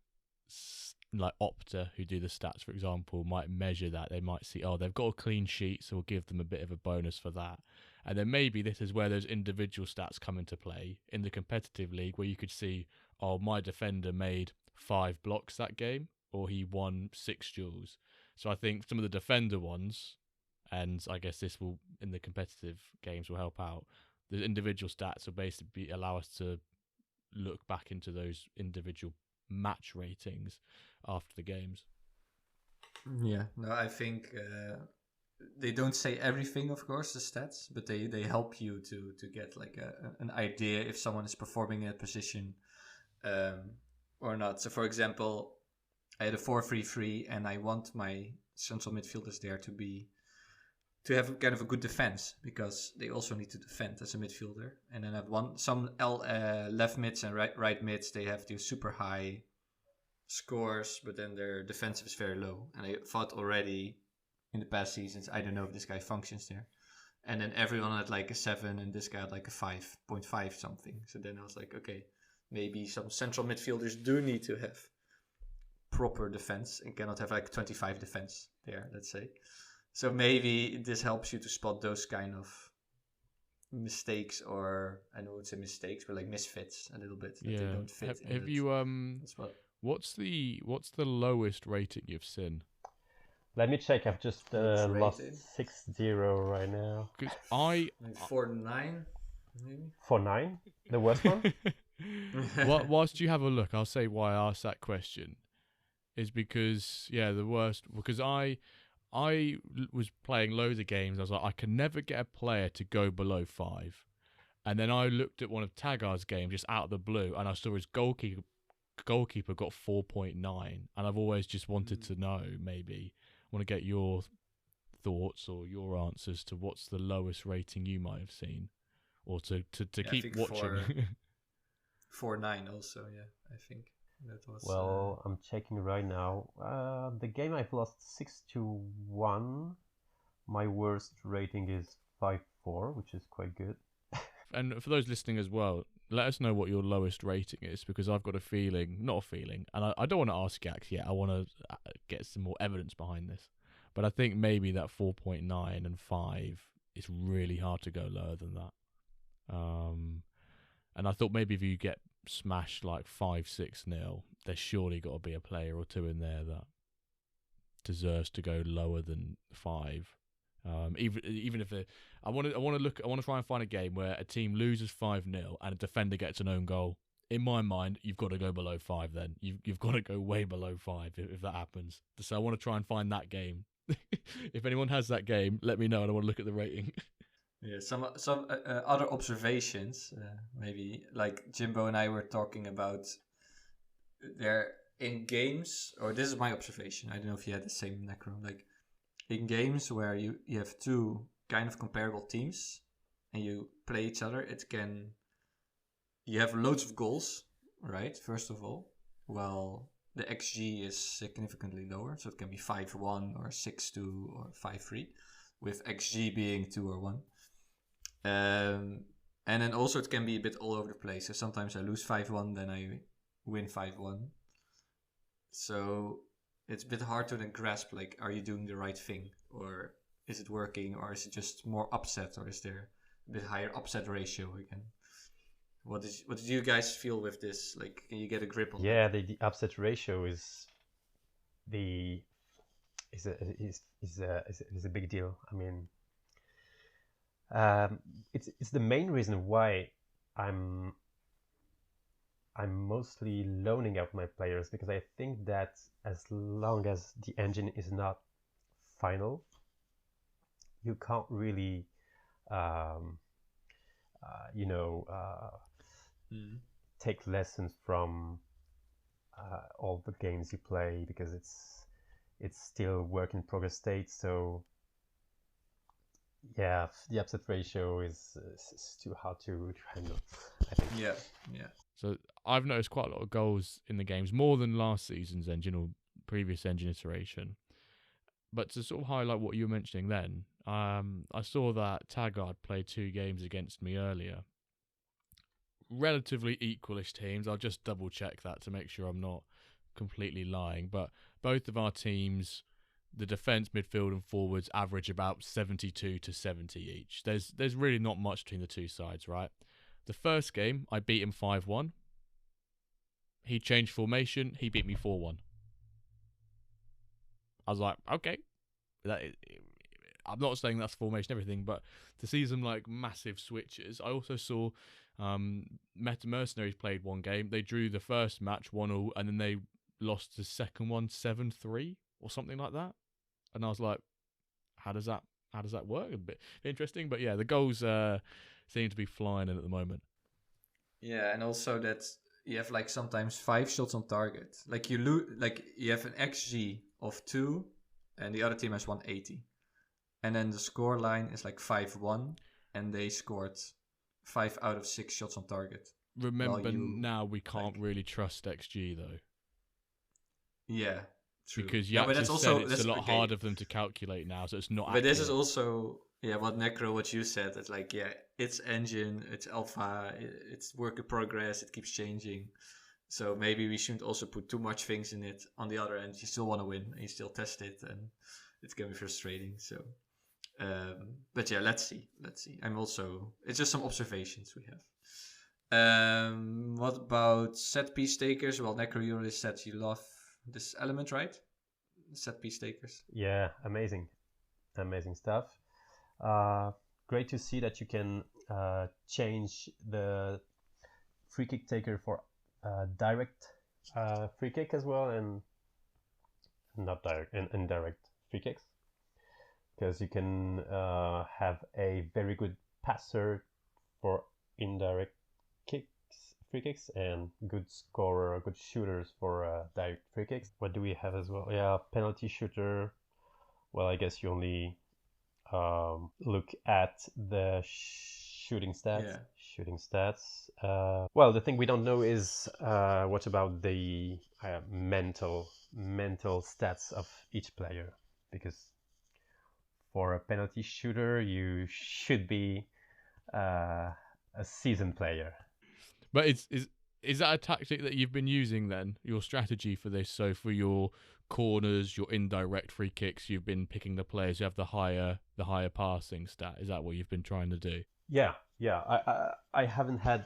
like Opta, who do the stats, for example, might measure that. They might see, they've got a clean sheet, so we'll give them a bit of a bonus for that. And then maybe this is where those individual stats come into play in the competitive league, where you could see, my defender made 5 blocks that game, or he won 6 duels. So I think some of the defender ones, and I guess this will, in the competitive games, will help out. The individual stats will basically allow us to look back into those individual match ratings after the games. Yeah, no, I think they don't say everything, of course, the stats, but they help you to get like an idea if someone is performing in a position or not. So, for example, I had a 4-3-3, and I want my central midfielders there to have kind of a good defense, because they also need to defend as a midfielder. And then I've some left mids and right mids, they have these super high scores, but then their defensive is very low. And I thought already in the past seasons, I don't know if this guy functions there. And then everyone had like a 7, and this guy had like a 5.5 something. So then I was like, okay, maybe some central midfielders do need to have proper defense and cannot have like 25 defense there, let's say. So maybe this helps you to spot those kind of mistakes, or I know it's a mistakes, but like misfits a little bit, that they don't fit. Have you what's the lowest rating you've seen? Let me check. I've just lost 6-0 right now. Because I 4-9 maybe 4-9, the worst one. Whilst you have a look, I'll say why I asked that question is because the worst, because I was playing loads of games. I was like, I can never get a player to go below 5. And then I looked at one of Tagar's games just out of the blue, and I saw his goalkeeper got 4.9. And I've always just wanted to know, maybe, I want to get your thoughts or your answers to what's the lowest rating you might have seen, or to keep watching. 4-9 also, I think. That was, well, I'm checking right now. The game I've lost 6-1. My worst rating is 5-4, which is quite good. and for those listening as well, let us know what your lowest rating is, because I've got a feeling, not a feeling, and I don't want to ask Gax yet. I want to get some more evidence behind this, but I think maybe that 4.9 and 5 is really hard to go lower than that. And I thought maybe if you get smashed like 5-6-0, there's surely got to be a player or two in there that deserves to go lower than 5. Even if I want to try and find a game where a team loses 5-0 and a defender gets an own goal. In my mind, you've got to go below 5. Then you've got to go way below 5 if that happens. So I want to try and find that game. If anyone has that game, let me know, and I want to look at the rating. Yeah, some other observations, maybe like Jimbo and I were talking about. There in games, or this is my observation. I don't know if you had the same, Necro. Like in games where you have two kind of comparable teams and you play each other, you have loads of goals, right? First of all, well, the XG is significantly lower, so it can be 5-1 or 6-2 or 5-3, with XG being 2 or 1. And then also it can be a bit all over the place. So sometimes I lose 5-1, then I win 5-1. So it's a bit hard to then grasp, like, are you doing the right thing? Or is it working? Or is it just more upset? Or is there a bit higher upset ratio again? What did you guys feel with this? Like, can you get a grip on that? Yeah, the upset ratio is a big deal. I mean, it's the main reason why I'm mostly loaning out my players, because I think that as long as the engine is not final, you can't really, take lessons from all the games you play, because it's still work in progress state. So yeah, the upset ratio is too hard to handle, I think. Yeah. So I've noticed quite a lot of goals in the games, more than last season's engine or previous engine iteration. But to sort of highlight what you were mentioning then, I saw that Taggart played 2 games against me earlier. Relatively equalish teams. I'll just double check that to make sure I'm not completely lying. But both of our teams, the defence, midfield and forwards, average about 72 to 70 each. There's really not much between the two sides, right? The first game, I beat him 5-1. He changed formation. He beat me 4-1. I was like, okay. I'm not saying that's formation everything, but to see some like massive switches. I also saw Meta Mercenaries played 1 game. They drew the first match 1-1, and then they lost the second one 7-3 or something like that. And I was like, how does that work? A bit interesting, but yeah, the goals seem to be flying in at the moment. Yeah, and also that you have like sometimes 5 shots on target. Like you have an XG of 2, and the other team has 180, and then the score line is like 5-1, and they scored 5 out of 6 shots on target. Remember, now we can't really trust XG though. Yeah. True. Because but that's also it's a lot harder for them to calculate now, so it's not. But this is also what you said. It's like it's engine, it's alpha, it's work in progress. It keeps changing. So maybe we shouldn't also put too much things in it. On the other end, you still want to win, and you still test it, and it can be frustrating. So, but yeah, let's see. It's just some observations we have. What about set piece takers? Well, Necro, you already said you love this element, right? Set piece takers. Yeah, amazing stuff. Great to see that you can change the free kick taker for direct free kick as well, and not direct and indirect free kicks, because you can have a very good passer for indirect free kicks, and good scorer, good shooters for direct free kicks. What do we have as well? Yeah, penalty shooter. Well, I guess you only look at the shooting stats. Well, the thing we don't know is what about the mental stats of each player, because for a penalty shooter you should be a seasoned player. But is that a tactic that you've been using then? Your strategy for this? So for your corners, your indirect free kicks, you've been picking the players who have the higher passing stat. Is that what you've been trying to do? Yeah. I haven't had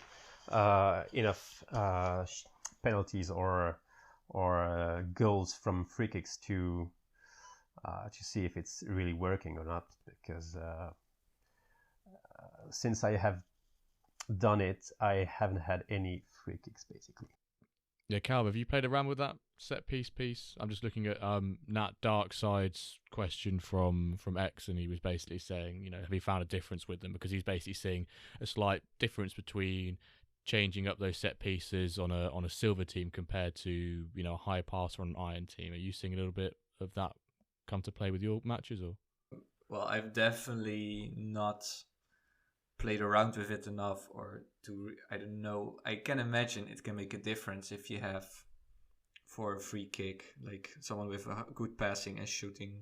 enough penalties or goals from free kicks to see if it's really working or not, because since I have done it, I haven't had any free kicks basically. Yeah, Cal, have you played around with that set piece? I'm just looking at Nat Darkside's question from X, and he was basically saying, have you found a difference with them? Because he's basically seeing a slight difference between changing up those set pieces on a silver team compared to a high pass or an iron team. Are you seeing a little bit of that come to play with your matches, or? Well, I've definitely not played around with it enough, or I don't know. I can imagine it can make a difference if you have, for a free kick, like someone with a good passing and shooting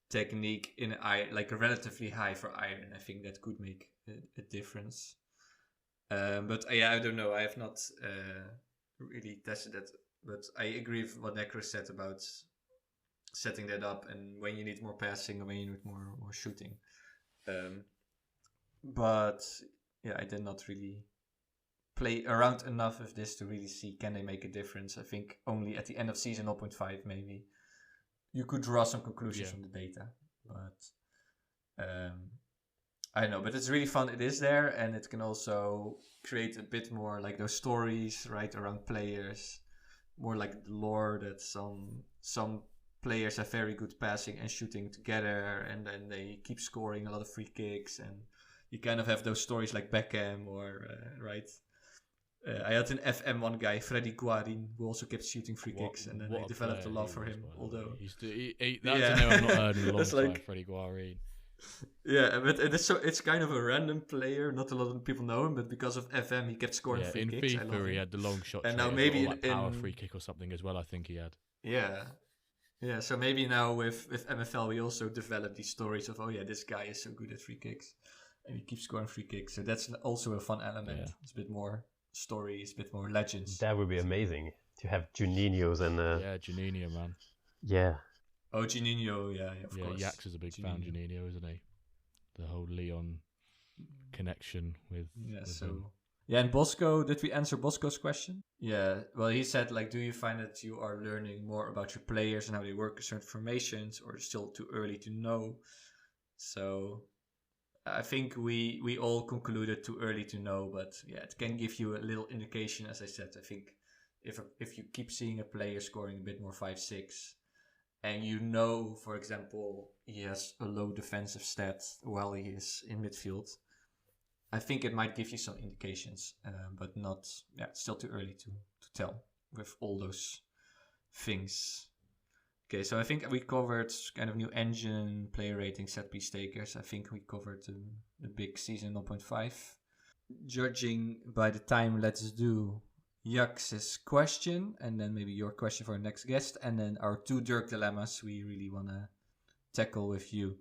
technique in like a relatively high for iron. I think that could make a difference. But yeah, I don't know. I have not really tested that. But I agree with what Necro said about setting that up, and when you need more passing or when you need more shooting. But yeah, I did not really play around enough with this to really see, can they make a difference. I think only at the end of season 0.5 maybe you could draw some conclusions from the data. But I don't know, but it's really fun. It is there, and it can also create a bit more like those stories, right, around players, more like the lore that some players have very good passing and shooting together, and then they keep scoring a lot of free kicks, and you kind of have those stories like Beckham or right. I had an FM1 guy, Freddy Guarin, who also kept shooting free kicks, and then I developed a love for him. Although that's a name I've not heard in a long time, Freddy Guarin. Yeah, but it's kind of a random player. Not a lot of people know him, but because of FM, he kept scoring free in kicks. In FIFA, he had the long shot, and now maybe like power free kick or something as well. I think he had. Yeah. So maybe now with MFL, we also develop these stories of, oh yeah, this guy is so good at free kicks, and he keeps scoring free kicks. So that's also a fun element. Yeah. It's a bit more stories, a bit more legends. That would be amazing to have Juninho's and yeah, Juninho, man. Yeah. Oh, Juninho, yeah, of course. Yax is a big fan of Juninho, isn't he? The whole Leon connection with. Yeah. With so. Him. Yeah, and Bosco, did we answer Bosco's question? Yeah, well, he said, like, do you find that you are learning more about your players and how they work with certain formations, or still too early to know? So I think we all concluded too early to know, but yeah, it can give you a little indication. As I said, I think if you keep seeing a player scoring a bit more 5-6, and for example, he has a low defensive stat while he is in midfield, I think it might give you some indications, but not. Yeah, it's still too early to tell with all those things. Okay, so I think we covered kind of new engine, player rating, set piece takers. I think we covered the big season 0.5. Judging by the time, let's do Yax's question, and then maybe your question for our next guest, and then our two Dirk dilemmas we really want to tackle with you.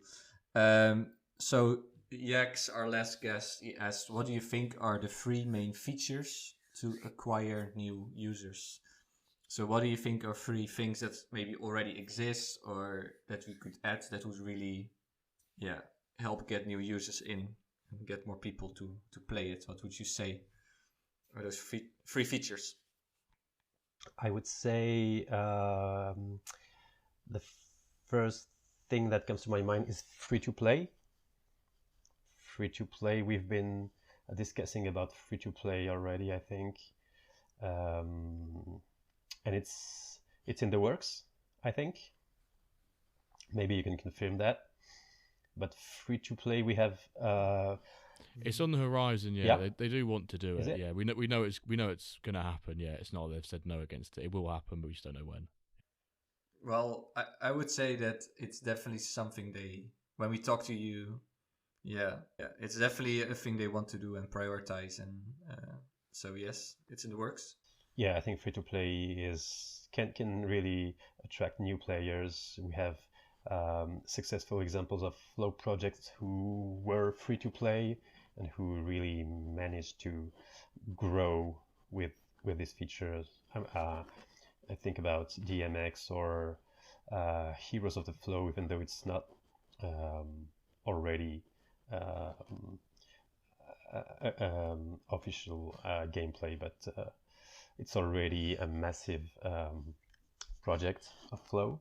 So Yax, our last guest, he asked, what do you think are the 3 main features to acquire new users? So what do you think are 3 things that maybe already exist or that we could add that would really help get new users in and get more people to play it? What would you say are those 3 features? I would say the first thing that comes to my mind is free-to-play. Free-to-play, we've been discussing about free-to-play already, I think. And it's in the works, I think. Maybe you can confirm that. But free-to-play, we have. It's on the horizon, yeah. They do want to do it, yeah. We know it's going to happen, yeah. It's not they've said no against it. It will happen, but we just don't know when. Well, I would say that it's definitely something when we talk to you, it's definitely a thing they want to do and prioritize, and so yes, it's in the works. Yeah, I think free-to-play can really attract new players. We have successful examples of flow projects who were free-to-play and who really managed to grow with these features. I think about DMX or Heroes of the Flow, even though it's not already official gameplay, but it's already a massive project of Flow.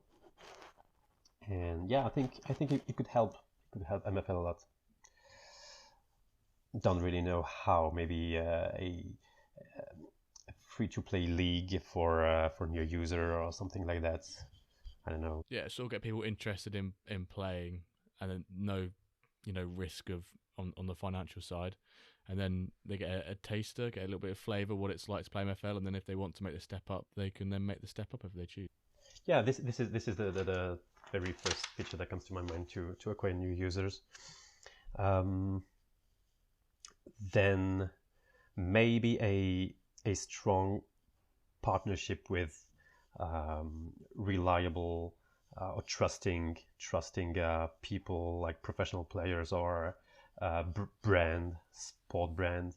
And yeah, I think it could help. It could help MFL a lot. Don't really know how. Maybe a free-to-play league for new user or something like that. I don't know. Yeah, sort of get people interested in playing, and then no, risk of on the financial side, and then they get a taster, get a little bit of flavour what it's like to play MFL, and then if they want to make the step up, they can then make the step up if they choose. Yeah, this is the very first feature that comes to my mind to acquire new users. Then maybe a strong partnership with reliable or trusting people like professional players or sport brand,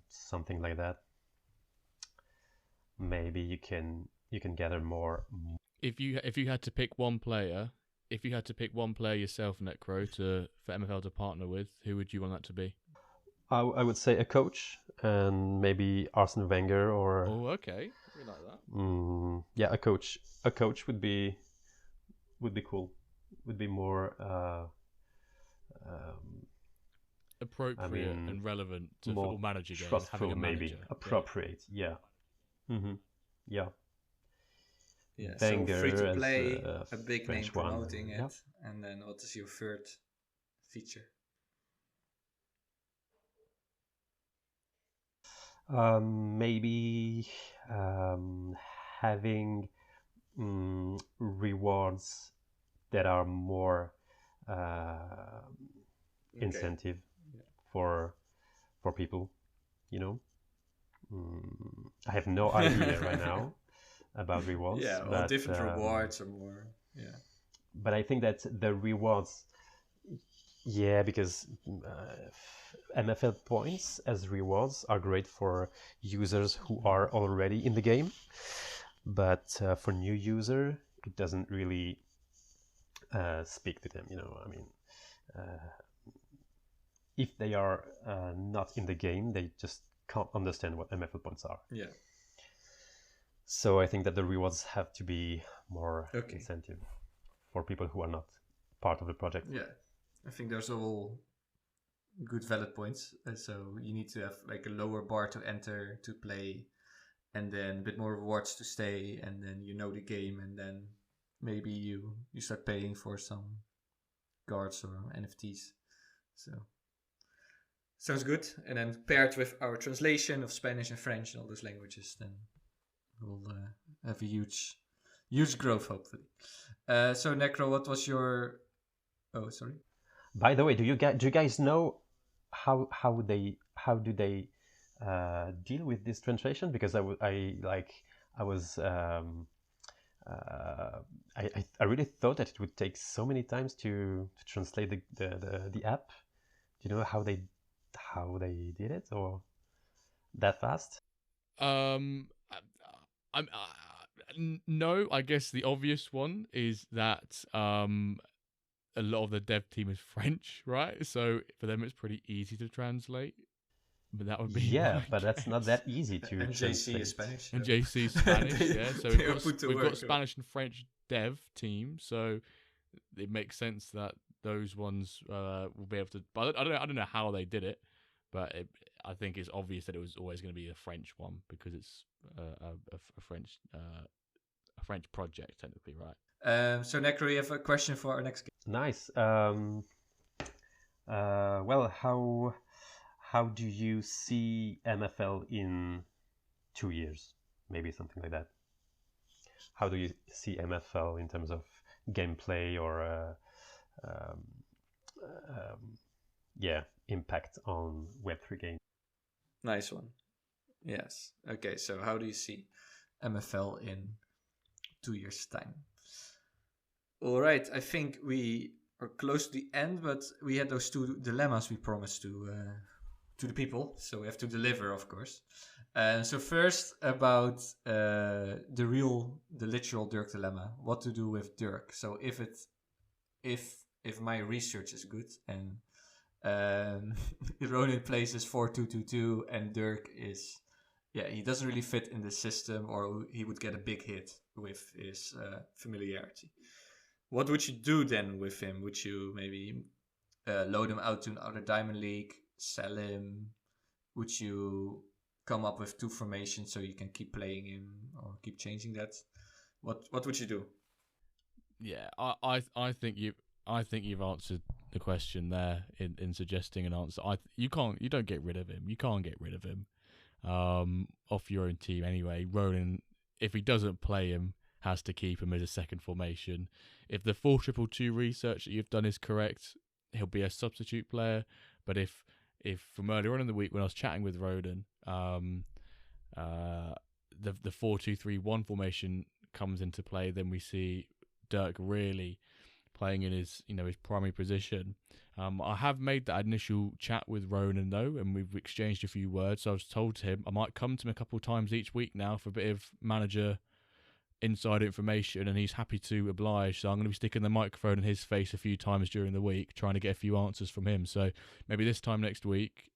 something like that. Maybe you can gather more. If you had to pick one player, yourself, Necro, for MFL to partner with, who would you want that to be? I would say a coach, and maybe Arsene Wenger or. Oh, okay, we like that. Yeah, a coach. A coach would be cool. Would be more appropriate and relevant to football manager games. Trustful, having a manager. maybe appropriate. Yeah. Yeah. Yeah. Wenger so free to play, a big French name promoting one. it, Yeah. and then what is your third feature? Maybe having rewards that are more incentive for people, I have no idea right now about rewards. Yeah, but, different rewards or more. Yeah. But I think that the rewards, yeah, because MFL points as rewards are great for users who are already in the game, but for new user, it doesn't really speak to them. I mean, if they are not in the game, they just can't understand what MFL points are. Yeah. So I think that the rewards have to be more incentive for people who are not part of the project. Yeah, I think those are all good valid points. So you need to have like a lower bar to enter to play, and then a bit more rewards to stay, and then the game, and then maybe you start paying for some cards or NFTs. So sounds good. And then paired with our translation of Spanish and French and all those languages, then we'll have a huge growth, hopefully. So Necro, what was your? Oh, sorry. By the way, do you guys know how do they deal with this translation? Because I really thought that it would take so many times to translate the app. Do you know how they did it, or that fast? No, I guess the obvious one is that a lot of the dev team is French, right? So for them, it's pretty easy to translate. But that would be but that's not that easy to and translate. JC is Spanish. And JC is Spanish, yeah. So we've got Spanish and French dev team, so it makes sense that those ones will be able to. But I don't know how they did it, but I think it's obvious that it was always going to be a French one because it's a French project technically, right? So Necro, you have a question for our next game. Nice. Well, how do you see MFL in 2 years? Maybe something like that. How do you see MFL in terms of gameplay or impact on Web3 games? Nice one. Yes. Okay, so how do you see MFL in 2 years' time? All right, I think we are close to the end, but we had those 2 dilemmas we promised to the people, so we have to deliver, of course. So first about the literal Dirk dilemma, what to do with Dirk. So if my research is good and Ronan plays his 4-2-2-2 and Dirk is, he doesn't really fit in the system, or he would get a big hit with his familiarity. What would you do then with him? Would you maybe load him out to another Diamond League, sell him? Would you come up with 2 formations so you can keep playing him or keep changing that? What would you do? Yeah, I think you've answered the question there in suggesting an answer. You don't get rid of him. You can't get rid of him off your own team anyway. Ronan, if he doesn't play him, has to keep him as a second formation. If the 4-2-2 research that you've done is correct, he'll be a substitute player. But if from earlier on in the week when I was chatting with Ronan, the 4-2-3-1 formation comes into play, then we see Dirk really playing in his primary position. I have made that initial chat with Ronan though, and we've exchanged a few words. So I was told to him I might come to him a couple of times each week now for a bit of manager inside information, and he's happy to oblige. So I'm going to be sticking the microphone in his face a few times during the week, trying to get a few answers from him. So maybe this time next week,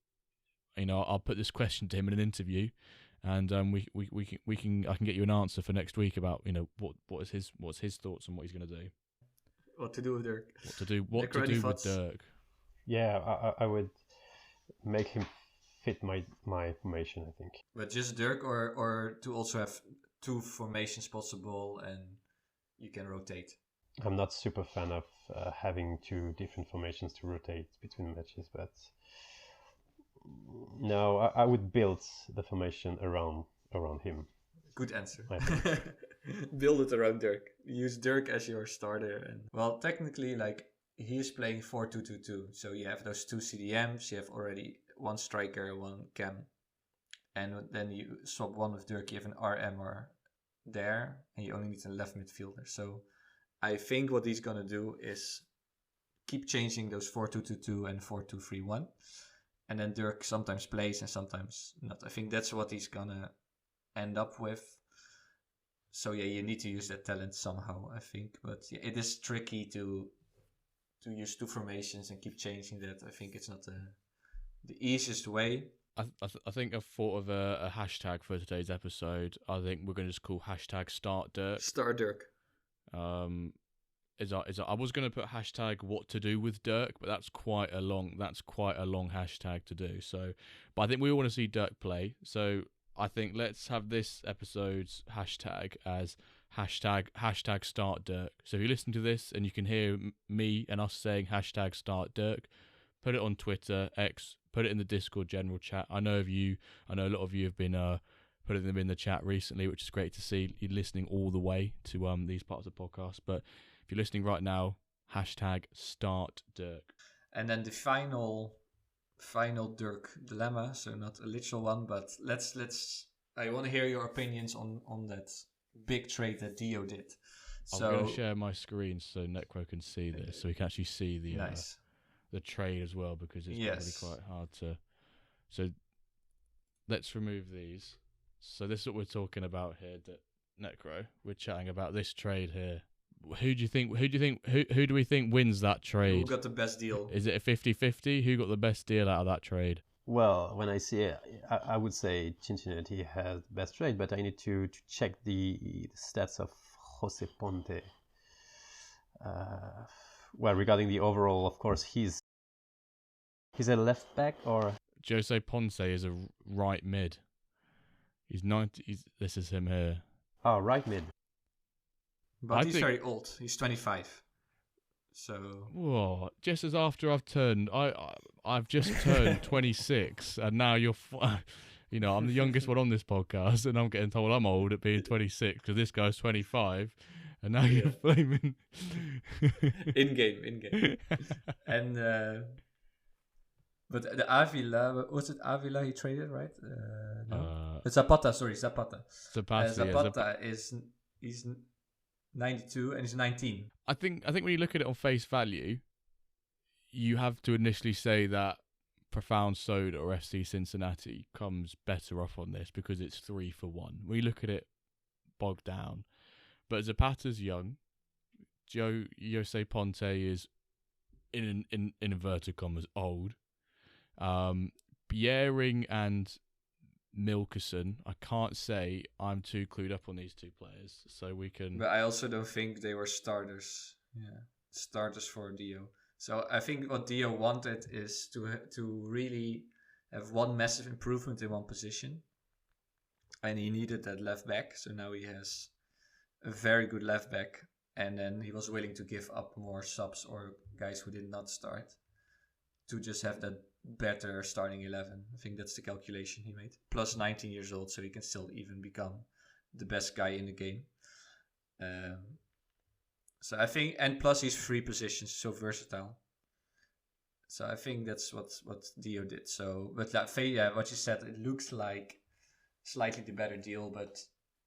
I'll put this question to him in an interview, and I can get you an answer for next week about what's his thoughts on what he's going to do. What to do with Dirk? What to do with Dirk? Yeah, I would make him fit my formation, I think. But just Dirk, or to also have 2 formations possible and you can rotate? I'm not super fan of having 2 different formations to rotate between matches, but no, I would build the formation around him. Good answer. Build it around Dirk. Use Dirk as your starter. And well, technically, he is playing 4-2-2-2. So you have those 2 CDMs. You have already 1 striker, 1 cam. And then you swap one with Dirk. You have an RMR there. And you only need a left midfielder. So I think what he's going to do is keep changing those 4-2-2-2 and 4-2-3-1. And then Dirk sometimes plays and sometimes not. I think that's what he's going to end up with. So yeah, you need to use that talent somehow, I think. But yeah, it is tricky to use 2 formations and keep changing that. I think it's not the easiest way. I think I've thought of a hashtag for today's episode. I think we're going to just call hashtag Start Dirk. Start Dirk. I was going to put hashtag what to do with Dirk, but that's quite a long hashtag to do. So, but I think we all want to see Dirk play. So I think let's have this episode's hashtag as hashtag Start Dirk. So if you listen to this and you can hear me and us saying hashtag Start Dirk, put it on Twitter, X, put it in the Discord general chat. I know a lot of you have been putting them in the chat recently, which is great to see. You're listening all the way to these parts of the podcast. But if you're listening right now, hashtag Start Dirk. And then the final Dirk dilemma, so not a literal one, but let's I want to hear your opinions on that big trade that Dio did. I'm going to share my screen so Necro can see this, so we can actually see the trade as well, because it's probably quite hard to. So let's remove these. So this is what we're talking about here, Necro. We're chatting about this trade here. Who do we think wins that trade? Who got the best deal? Is it a 50-50? Who got the best deal out of that trade? Well, when I see it, I would say Cincinnati has the best trade, but I need to check the stats of Jose Ponte. Well, regarding the overall, of course, he's a left back, or Jose Ponce is a right mid. He's 90. This is him here. Oh, right mid. But he's very old. He's 25. So. Whoa! Just as after I've just turned 26, and now I'm the youngest one on this podcast, and I'm getting told I'm old at being 26 because this guy's 25, and now you're flaming. in game. And but the Avila, was it Avila he traded, right? No, Zapata. Sorry, Zapata. Zapata he's 92 and he's 19. I think when you look at it on face value, you have to initially say that Profound Soda or FC Cincinnati comes better off on this because it's 3 for 1. We look at it bogged down. But Zapata's young. Jose Ponte is, in inverted commas, old. Bjerring and Milkerson, I can't say I'm too clued up on these two players, so we can... But I also don't think they were starters. Yeah, starters for Dio. So I think what Dio wanted is to really have one massive improvement in one position. And he needed that left back, so now he has a very good left back. And then he was willing to give up more subs or guys who did not start to just have that better starting 11. I think that's the calculation he made. Plus 19 years old, so he can still even become the best guy in the game. So I think, and plus he's 3 positions, so versatile. So I think that's what Dio did. So, but yeah, what you said, it looks like slightly the better deal, but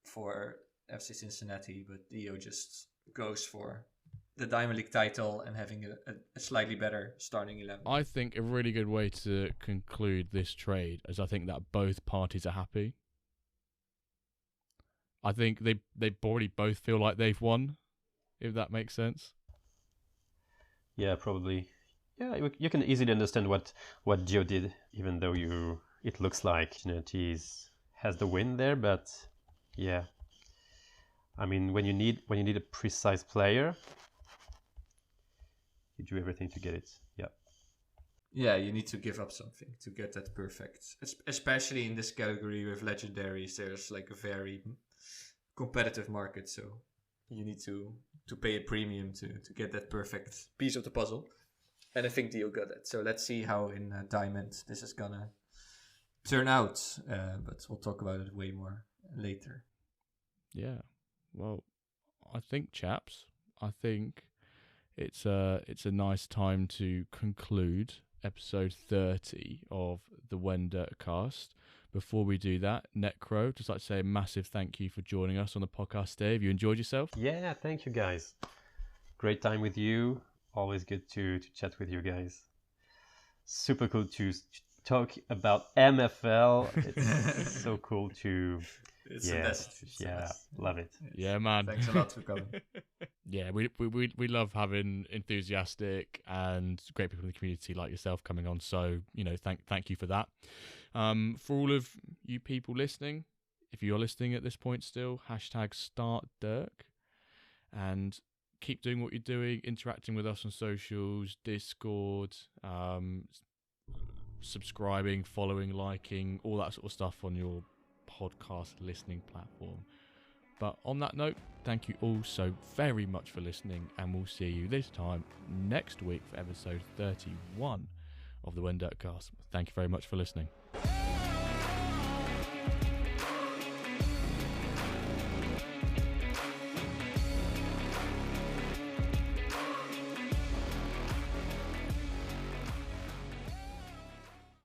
for FC Cincinnati, but Dio just goes for the Diamond League title and having a slightly better starting 11. I think a really good way to conclude this trade is I think that both parties are happy. I think they already both feel like they've won, if that makes sense. Yeah, probably. Yeah, you can easily understand what Gio did, even though it looks like Cincinnati has the win there, but yeah. I mean, when you need a precise player, you do everything to get it. Yeah. Yeah, you need to give up something to get that perfect. Especially in this category with legendaries, there's like a very competitive market, so you need to pay a premium to get that perfect piece of the puzzle. And I think Dio got it. So let's see how in Diamond this is gonna turn out. But we'll talk about it way more later. Yeah. Well, I think, chaps, it's a nice time to conclude episode 30 of the Wender Cast. Before we do that, Necro, just like to say a massive thank you for joining us on the podcast today. Have you enjoyed yourself? Yeah, thank you guys. Great time with you. Always good to chat with you guys. Super cool to talk about MFL. It's so cool to... It's the best. Love it. Yeah, man. Thanks a lot for coming. Yeah, we love having enthusiastic and great people in the community like yourself coming on. So, thank you for that. For all of you people listening, if you're listening at this point still, #StartDirk, and keep doing what you're doing, interacting with us on socials, Discord, subscribing, following, liking, all that sort of stuff on your podcast listening platform. But on that note, thank you all so very much for listening, and we'll see you this time next week for episode 31 of the Wender Cast. Thank you very much for listening.